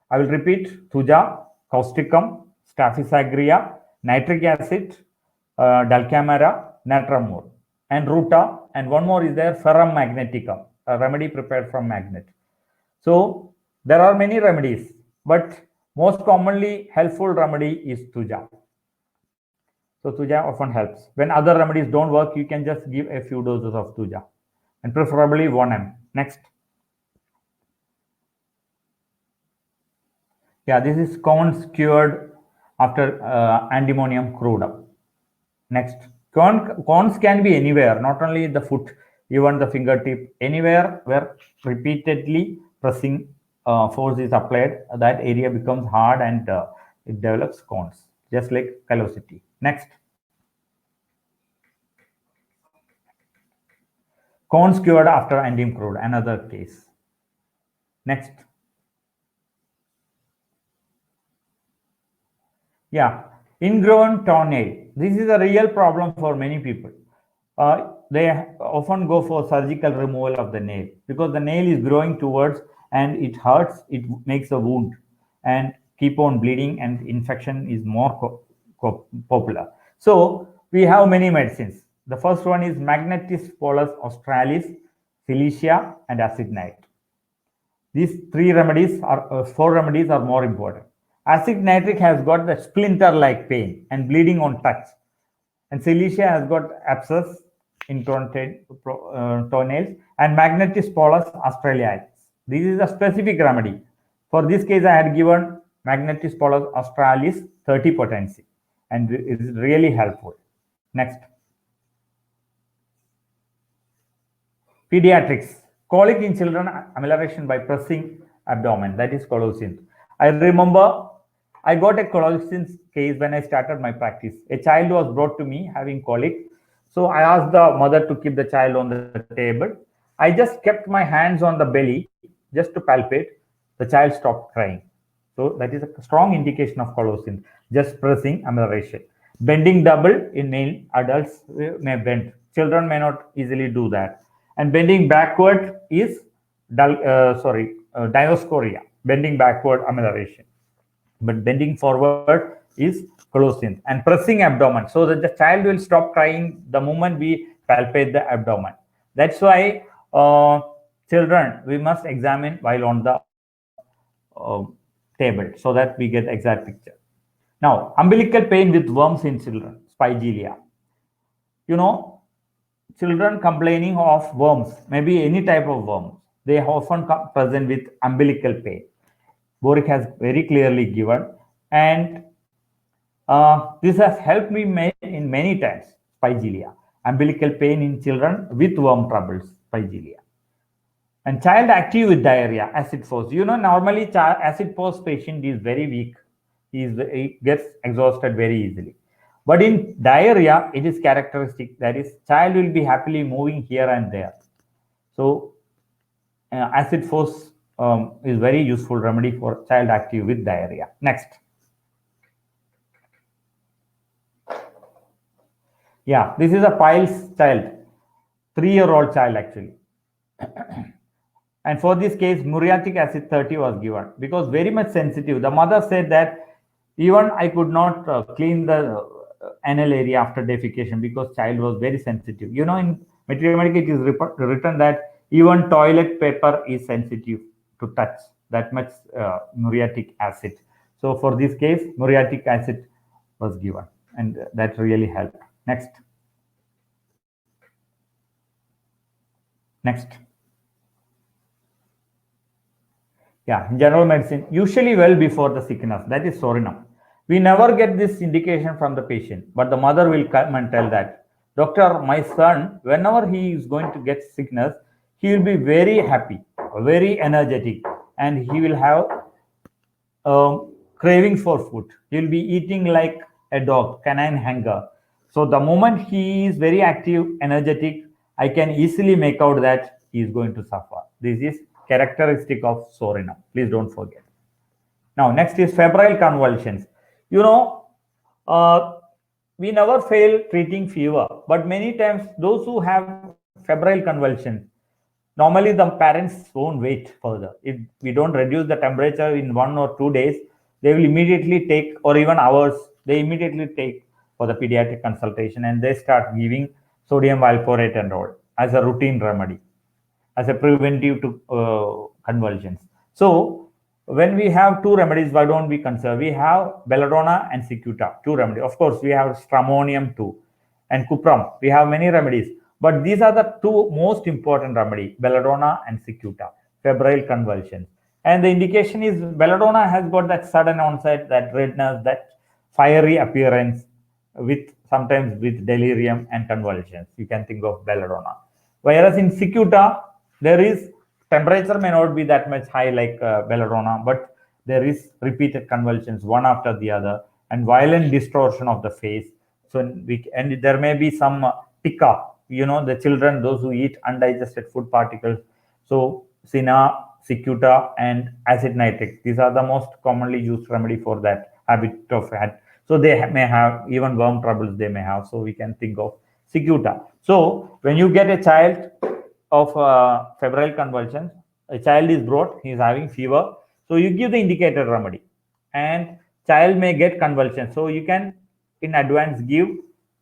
I will repeat: Thuja, causticum, staphysagria, nitric acid, dalcamera, natrum mur, and ruta. And one more is there, ferrum magneticum, a remedy prepared from magnet. So there are many remedies, but most commonly helpful remedy is Thuja. So Thuja often helps. When other remedies don't work, you can just give a few doses of Thuja, and preferably 1 ml. Next. Yeah, this is cones cured after antimonium crude. Next. Cones can be anywhere, not only the foot, even the fingertip, anywhere where repeatedly pressing force is applied, that area becomes hard and it develops cones, just like callosity. Next. Cones cured after antimonium crude, another case. Next. Yeah, ingrown toenail. This is a real problem for many people. They often go for surgical removal of the nail because the nail is growing towards and it hurts, it makes a wound and keep on bleeding, and infection is more popular. So we have many medicines. The first one is Magnetis polus australis, Silesia, and acid nitrate. These four remedies are more important. Acid nitric has got the splinter-like pain and bleeding on touch, and Silesia has got abscess in toenails, and Magnetis polus australis. This is a specific remedy. For this case, I had given Magnetis polus australis 30 potency, and it is really helpful. Next. Pediatrics. Colic in children, amelioration by pressing abdomen, that is colocynth. I remember I got a colocynth case when I started my practice. A child was brought to me having colic. So I asked the mother to keep the child on the table. I just kept my hands on the belly just to palpate. The child stopped crying. So that is a strong indication of colocynth, just pressing amelioration. Bending double in male adults may bend. Children may not easily do that. And bending backward is Dioscorea, bending backward amelioration. But bending forward is colocynth, and pressing abdomen so that the child will stop crying the moment we palpate the abdomen. That's why children, we must examine while on the table so that we get exact picture. Now, umbilical pain with worms in children, spigelia. You know, children complaining of worms, maybe any type of worms, they often come present with umbilical pain. Boric has very clearly given, and this has helped me in many times. Spigelia, umbilical pain in children with worm troubles, spigelia. And child active with diarrhea, acid force. You know, normally acid force patient is very weak. He gets exhausted very easily. But in diarrhea, it is characteristic. That is, child will be happily moving here and there. So acid force is very useful remedy for child active with diarrhea. Next. Yeah, this is a Piles child, 3-year-old child actually. And for this case, muriatic acid 30 was given because very much sensitive. The mother said that even I could not clean the anal area after defecation because child was very sensitive. You know, in material medical it is written that even toilet paper is sensitive to touch, that much muriatic acid. So for this case, muriatic acid was given, and that really helped. Next. Next. Yeah, in general medicine, usually well before the sickness, that is Sorinum. We never get this indication from the patient, but the mother will come and tell that, doctor, my son, whenever he is going to get sickness, he will be very happy. very energetic, and he will have cravings for food. He'll be eating like a dog, canine hunger. So the moment he is very active, energetic, I can easily make out that he is going to suffer. This is characteristic of Sorinum. Please don't forget. Now, next is febrile convulsions. You know, we never fail treating fever, but many times those who have febrile convulsions, normally the parents won't wait further. If we don't reduce the temperature in 1 or 2 days, they will immediately take, or even hours, they immediately take for the pediatric consultation, and they start giving sodium valproate and all as a routine remedy, as a preventive to convulsions. So when we have two remedies, why don't we conserve? We have belladonna and cicuta, two remedies. Of course, we have stramonium too, and cuprum. We have many remedies, but these are the two most important remedy: belladonna and cicuta, febrile convulsions. And the indication is belladonna has got that sudden onset, that redness, that fiery appearance, with sometimes with delirium and convulsions. You can think of belladonna. Whereas in cicuta, there is temperature may not be that much high like belladonna, but there is repeated convulsions one after the other and violent distortion of the face. So and there may be some pica, you know, the children, those who eat undigested food particles. So Sina, cicuta, and acid nitric, these are the most commonly used remedy for that habit of had. So they may have even worm troubles they may have. So we can think of cicuta. So when you get a child of febrile convulsions, a child is brought, he is having fever. So you give the indicated remedy, and child may get convulsions. So you can in advance give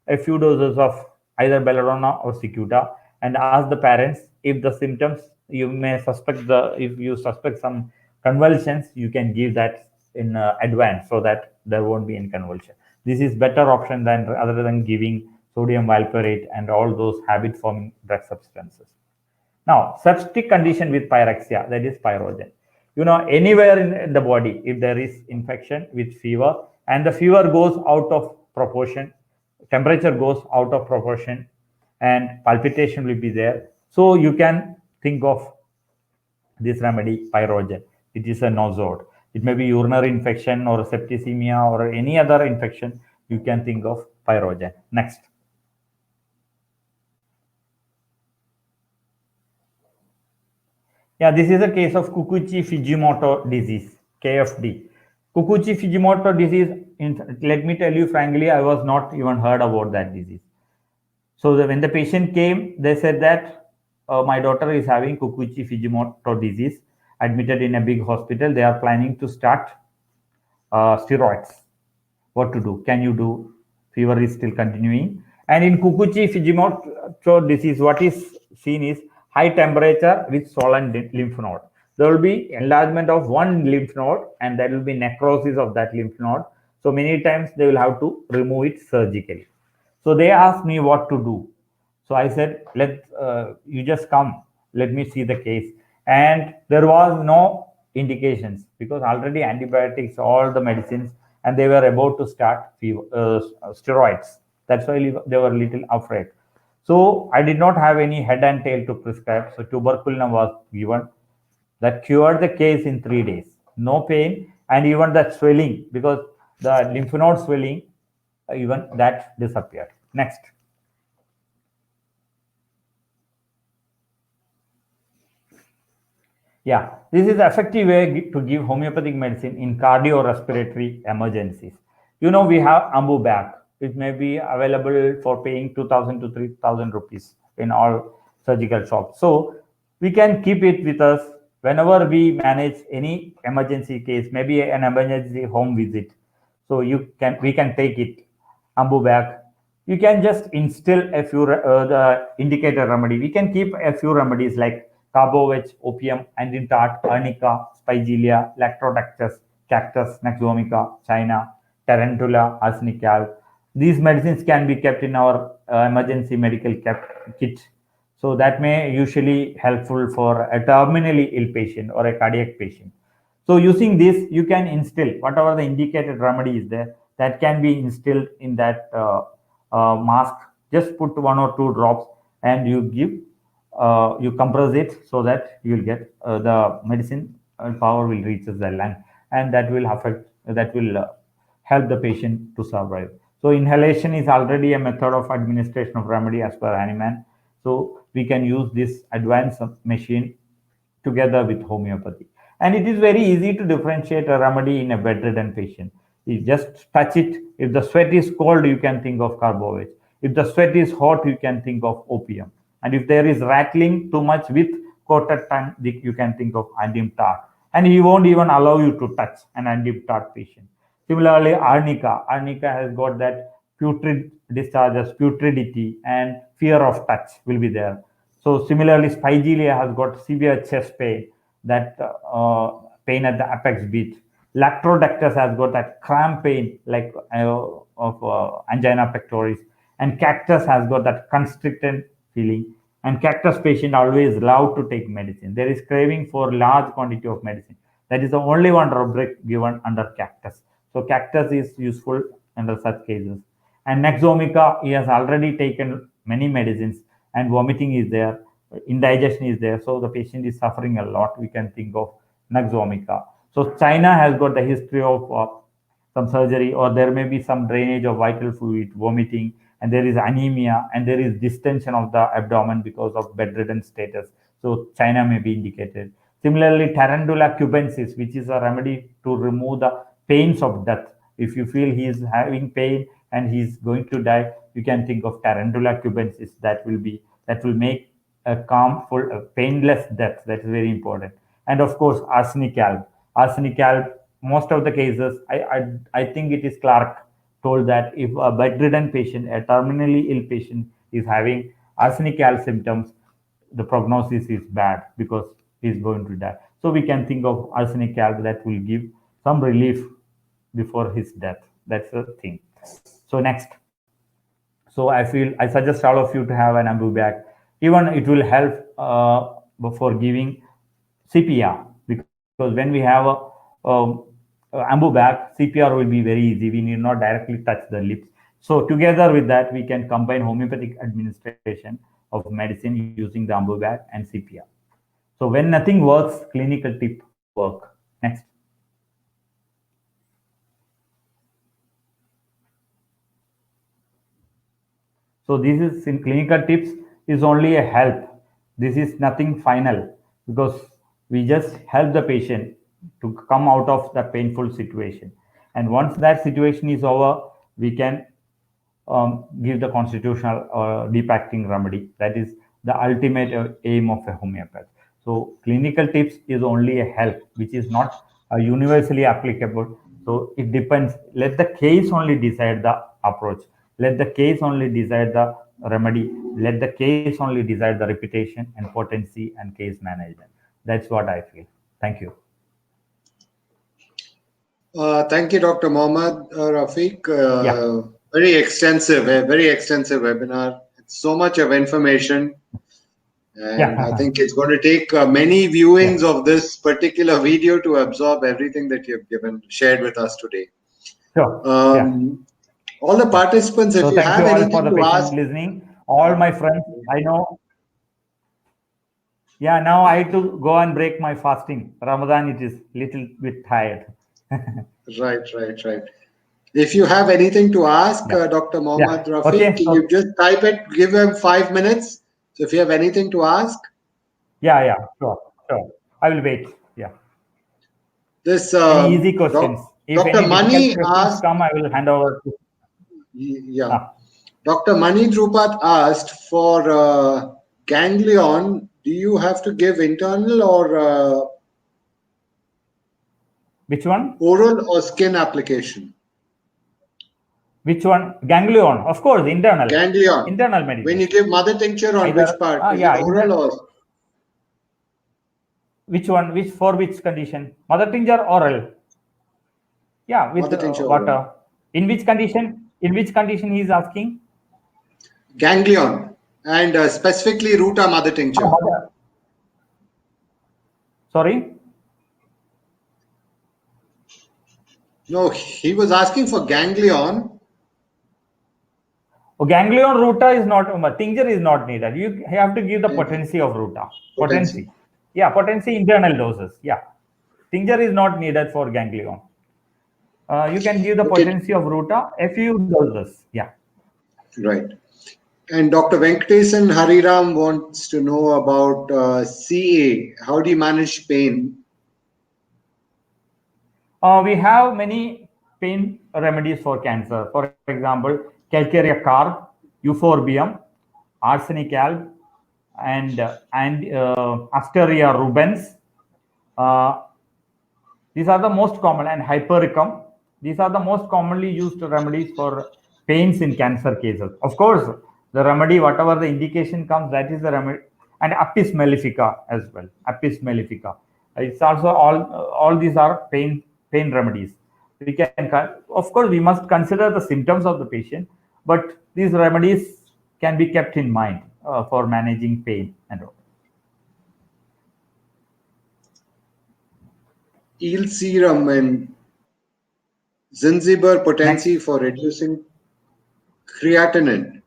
a few doses of either belladonna or cicuta and ask the parents if the symptoms you may suspect if you suspect some convulsions, you can give that in advance so that there won't be any convulsion. This is better option than other than giving sodium valproate and all those habit forming drug substances. Now, septic condition with pyrexia, that is pyrogen. You know, anywhere in the body, if there is infection with fever and the fever goes out of proportion, temperature goes out of proportion, and palpitation will be there. So you can think of this remedy, pyrogen. It is a nosode. It may be urinary infection or septicemia or any other infection. You can think of pyrogen. Next. Yeah, this is a case of Kikuchi-Fujimoto disease, KFD. Kikuchi-Fujimoto disease, let me tell you frankly, I was not even heard about that disease. So when the patient came, they said that my daughter is having Kikuchi-Fujimoto disease, admitted in a big hospital. They are planning to start steroids. What to do? Can you do? Fever is still continuing. And in Kikuchi-Fujimoto disease, what is seen is high temperature with swollen lymph node. There will be enlargement of one lymph node and there will be necrosis of that lymph node. So many times they will have to remove it surgically. So they asked me what to do. So I said, you just come, let me see the case. And there was no indications because already antibiotics, all the medicines, and they were about to start steroids. That's why they were a little afraid. So I did not have any head and tail to prescribe. So tuberculin was given. That cured the case in 3 days. No pain and even that swelling, because the lymph node swelling, even that disappeared. Next. Yeah, this is effective way to give homeopathic medicine in cardiorespiratory emergencies. You know, we have Ambu-Bag. It may be available for paying 2,000 to 3,000 rupees in all surgical shops. So we can keep it with us whenever we manage any emergency case, maybe an emergency home visit. So we can take it, Ambu-Bag. You can just instill a few the indicated remedy. We can keep a few remedies like carbovec, opium, andintart, arnica, spigelia, lactodactus, cactus, naxomica, china, tarantula, arsenical. These medicines can be kept in our emergency medical kit. So that may usually helpful for a terminally ill patient or a cardiac patient. So using this, you can instill whatever the indicated remedy is there, that can be instilled in that mask. Just put 1 or 2 drops and you give you compress it so that you will get the medicine power will reach the lung, and that will help the patient to survive. So inhalation is already a method of administration of remedy as per Hahnemann. So we can use this advanced machine together with homeopathy. And it is very easy to differentiate a remedy in a bedridden patient. You just touch it. If the sweat is cold, you can think of carbohydrates. If the sweat is hot, you can think of opium. And if there is rattling too much with coated tongue, you can think of andim tart. And he won't even allow you to touch an andim tart patient. Similarly, arnica. Arnica has got that putrid discharges, putridity, and fear of touch will be there. So similarly, Spigelia has got severe chest pain, that pain at the apex beat. Lactrodactus has got that cramp pain like of angina pectoris, and cactus has got that constricted feeling. And cactus patient always love to take medicine. There is craving for large quantity of medicine. That is the only one rubric given under cactus. So cactus is useful under such cases. And Nexomica, he has already taken many medicines, and vomiting is there, indigestion is there. So the patient is suffering a lot. We can think of Nexomica. So China has got the history of some surgery, or there may be some drainage of vital fluid, vomiting, and there is anemia, and there is distension of the abdomen because of bedridden status. So China may be indicated. Similarly, Tarantula cubensis, which is a remedy to remove the pains of death. If you feel he is having pain and he is going to die, you can think of Tarantula cubensis. That will make a calm, full, painless death. That is very important. And of course, arsenic alb. Arsenic alb, most of the cases, I think it is Clark told that if a bedridden patient, a terminally ill patient, is having arsenic alb symptoms, the prognosis is bad because he is going to die. So we can think of arsenic alb that will give some relief before his death. That's the thing. So next. So I suggest all of you to have an ambu bag. Even it will help for giving CPR, because when we have a ambu bag, CPR will be very easy. We need not directly touch the lips. So together with that, we can combine homeopathic administration of medicine using the ambu bag and CPR. So when nothing works, clinical tip work. Next. So this is in clinical tips is only a help. This is nothing final, because we just help the patient to come out of the painful situation. And once that situation is over, we can give the constitutional deep acting remedy. That is the ultimate aim of a homeopath. So clinical tips is only a help, which is not universally applicable. So it depends. Let the case only decide the approach. Let the case only decide the remedy. Let the case only decide the reputation and potency and case management. That's what I feel. Thank you. Thank you, Dr. Mohammad Rafiq. Yeah. Very extensive webinar. It's so much of information. And Yeah. I think it's going to take many viewings of this particular video to absorb everything that you've shared with us today. Sure. All the participants, if So you thank have you all anything for the to patient ask, listening. All my friends, I know. Yeah, now I have to go and break my fasting. Ramadan, it is little bit tired. right. If you have anything to ask Dr. Mohammad Rafiq, Okay. So, you just type it, give him 5 minutes. So if you have anything to ask. Sure. I will wait. Yeah. This Any easy questions? If Dr. any Mani difficult questions asked, come, I will hand over to. yeah. Dr. Mani Drupat asked for ganglion, do you have to give internal or Which one? oral or skin application? Which one? Ganglion. Of course, internal. Ganglion. Internal When medication. you give mother tincture on which part? Is it oral or? Which one? For which condition? Mother tincture, oral. Yeah, with Water. water. In which condition? In which condition he is asking? Ganglion and specifically ruta mother tincture. Sorry? No, he was asking for ganglion. Ganglion ruta is not, tincture is not needed. You have to give the potency of ruta. Potency. Yeah, potency internal doses. Yeah. Tincture is not needed for ganglion. You can give the potency of ruta, a few doses. Yeah. Right. And Dr. Venkatesan Hariram wants to know about CA. How do you manage pain? We have many pain remedies for cancer. For example, calcarea carb, euphorbium, arsenic alb, and Asteria rubens. Uh, these are the most common, and hypericum. These are the most commonly used remedies for pains in cancer cases. Of course, the remedy, whatever the indication comes, that is the remedy. And Apis mellifica as well. Apis mellifica. It's also all these are pain remedies. We can, of course, we must consider the symptoms of the patient, but these remedies can be kept in mind for managing pain and all. Eel serum and Zingiber potency Next. for reducing creatinine.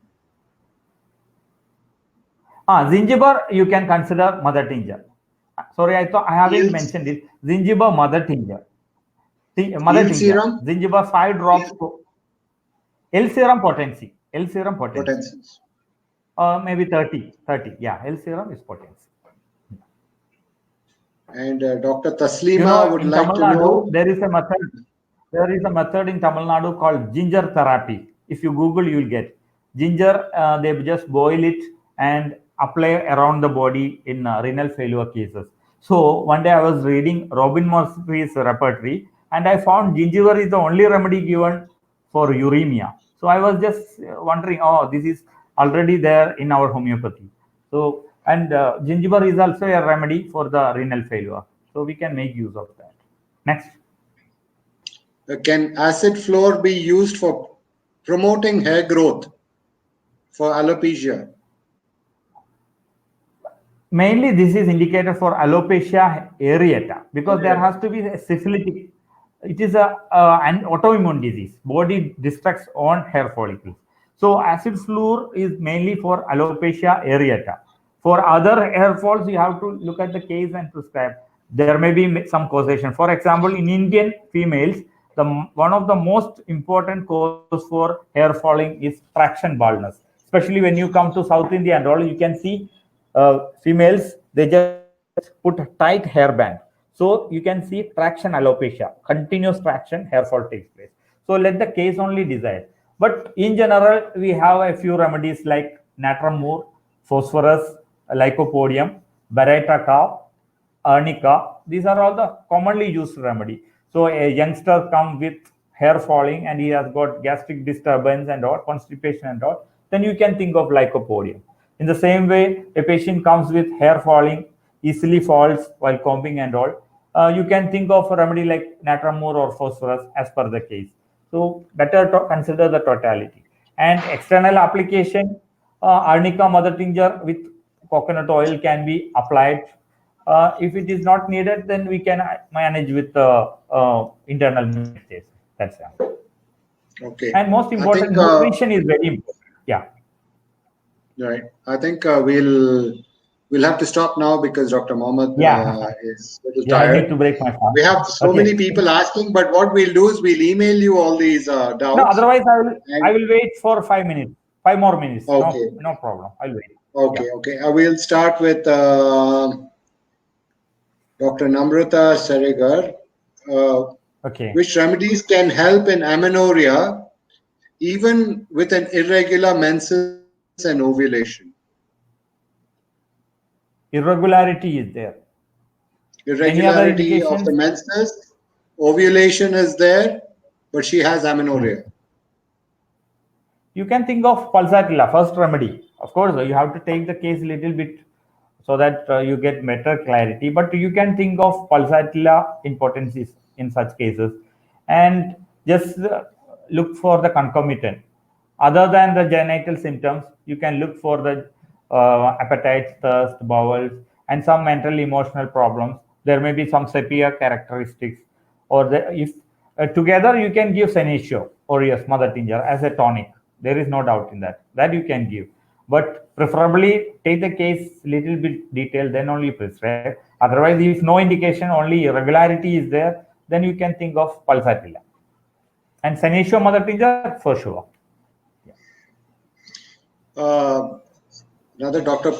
Zingiber, you can consider mother tincture. Sorry, I thought I haven't mentioned it. Zingiber mother tincture. Mother tincture. Serum? Zingiber 5 drops. L serum potency. L serum potency. Maybe 30. Yeah, L serum is potency. And Dr. Taslima would like to know. There is a method. There is a method in Tamil Nadu called ginger therapy. If you Google, you will get ginger. They just boil it and apply around the body in renal failure cases. So one day I was reading Robin Murphy's repertory, and I found ginger is the only remedy given for uremia. So I was just wondering, oh, this is already there in our homeopathy. So, and ginger is also a remedy for the renal failure. So we can make use of that. Next. Can acid floor be used for promoting hair growth for alopecia? Mainly, this is indicated for alopecia areata because there has to be a syphilitic. It is an autoimmune disease. Body destructs own hair follicles. So acid fluor is mainly for alopecia areata. For other hair falls, you have to look at the case and prescribe. There may be some causation. For example, in Indian females, one of the most important cause for hair falling is traction baldness. Especially when you come to South India and all, you can see females, they just put a tight hairband. So you can see traction alopecia, continuous traction, hair fall takes place. So let the case only decide. But in general, we have a few remedies like natrum mur, phosphorus, lycopodium, Barretta cow, arnica. These are all the commonly used remedy. So a youngster come with hair falling and he has got gastric disturbance and all, constipation and all, then you can think of lycopodium. In the same way, a patient comes with hair falling, easily falls while combing and all, you can think of a remedy like natrum mur or phosphorus as per the case. So better to consider the totality. And external application, arnica mother tincture with coconut oil can be applied. If it is not needed, then we can manage with internal medication. That's it. Okay. And most important, nutrition is very important. Yeah. Right. I think we'll have to stop now because Dr. Mohammed is a little tired. I need to break my fast. We have so many people asking, but what we'll do is we'll email you all these doubts. No, otherwise I will wait for 5 minutes. 5 more minutes. Okay. No problem. I'll wait. Okay. We'll start with Dr. Namrata Saregar. Which remedies can help in amenorrhea even with an irregular menses and ovulation? Irregularity is there. Irregularity of the menses, ovulation is there, but she has amenorrhea. You can think of pulsatilla, first remedy. Of course, you have to take the case a little bit so that you get better clarity. But you can think of pulsatilla impotencies in such cases, and just look for the concomitant. Other than the genital symptoms, you can look for the appetite, thirst, bowels, and some mental emotional problems. There may be some sepia characteristics, or if together you can give senecio aureus mother tincture as a tonic. There is no doubt in that. That you can give. But preferably take the case little bit detailed, then only prescribe. Otherwise, if no indication, only irregularity is there, then you can think of pulsatilla. And senecio mother tincture for sure. Another Dr.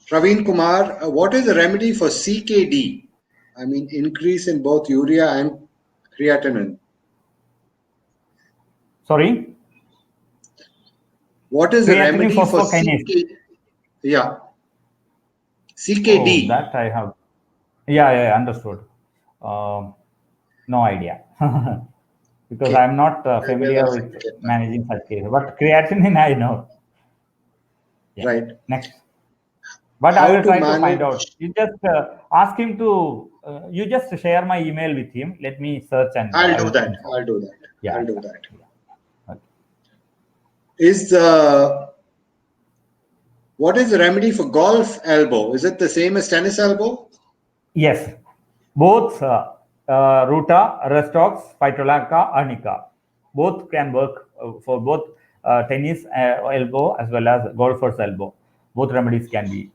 Praveen Kumar, what is the remedy for CKD? I mean, increase in both urea and creatinine. Sorry? What is the remedy for phosphokinase. CKD? Yeah. CKD. Oh, that I have. Yeah, understood. No idea. Because Okay. I'm not familiar with managing such cases. But creatinine, I know. Yeah. Right. Next. But How I will to try to manage- find out. You just ask him to, you just share my email with him. Let me search and I'll do that. inform. I'll do that. Yeah. I'll do that. Okay. What is the remedy for golf elbow? Is it the same as tennis elbow? Yes. Both Ruta, Restox, Phytolacca, Arnica. Both can work for both tennis elbow as well as golfer's elbow. Both remedies can be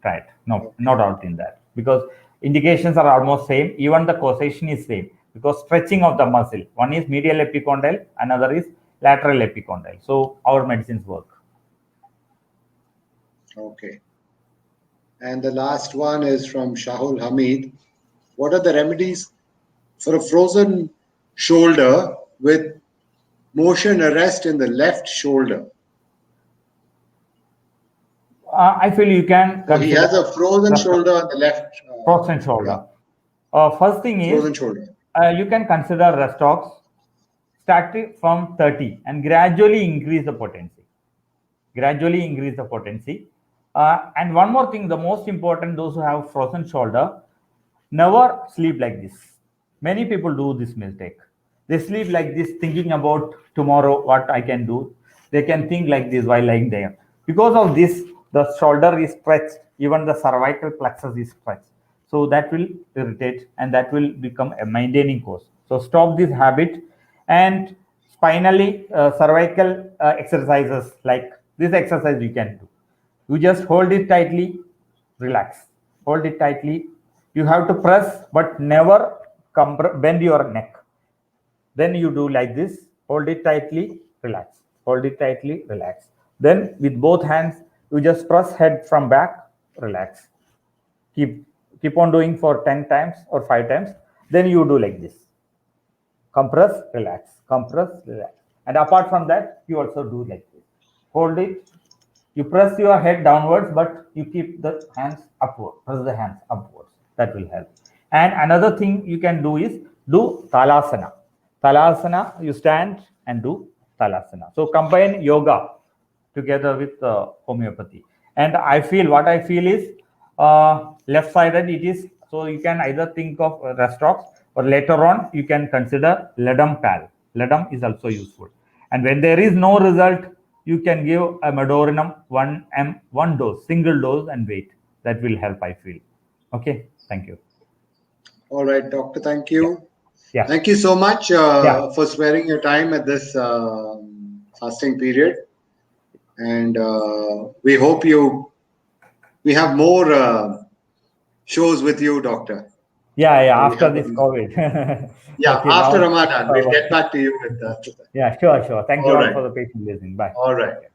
tried. No doubt in that. Because indications are almost same. Even the causation is same. Because stretching of the muscle. One is medial epicondyle, another is lateral epicondyle. So our medicines work. Okay. And the last one is from Shahul Hamid. What are the remedies for a frozen shoulder with motion arrest in the left shoulder? I feel you can. So he has a frozen shoulder on the left. Frozen shoulder. First thing is frozen shoulder. You can consider Restox starting from 30 and gradually increase the potency. Gradually increase the potency. And one more thing, the most important, those who have frozen shoulder, never sleep like this. Many people do this mistake. They sleep like this, thinking about tomorrow, what I can do. They can think like this while lying there. Because of this, the shoulder is stretched, even the cervical plexus is stretched. So that will irritate and that will become a maintaining cause. So stop this habit. And finally, cervical exercises like this exercise you can do. You just hold it tightly, relax. Hold it tightly. You have to press, but never bend your neck. Then you do like this. Hold it tightly, relax. Hold it tightly, relax. Then with both hands, you just press head from back, relax. Keep on doing for 10 times or 5 times. Then you do like this. Compress, relax. Compress, relax. And apart from that, you also do like this. Hold it. You press your head downwards, but you keep the hands upward. Press the hands upwards. That will help. And another thing you can do is do Talasana. Talasana, you stand and do Talasana. So combine yoga together with homeopathy. And what I feel is left-sided it is. So you can either think of Restox or later on you can consider Ledum Pal. Ledum is also useful. And when there is no result, you can give a Medorinum 1 dose, single dose and wait. That will help, I feel. Okay, thank you. All right, doctor, thank you. Yeah. Thank you so much for sparing your time at this fasting period. And we hope we have more shows with you, doctor. Yeah, after this COVID. Yeah, okay, after Ramadan, we'll get back to you with that. Yeah, sure. Thank you all for the patient listening. Bye. All right.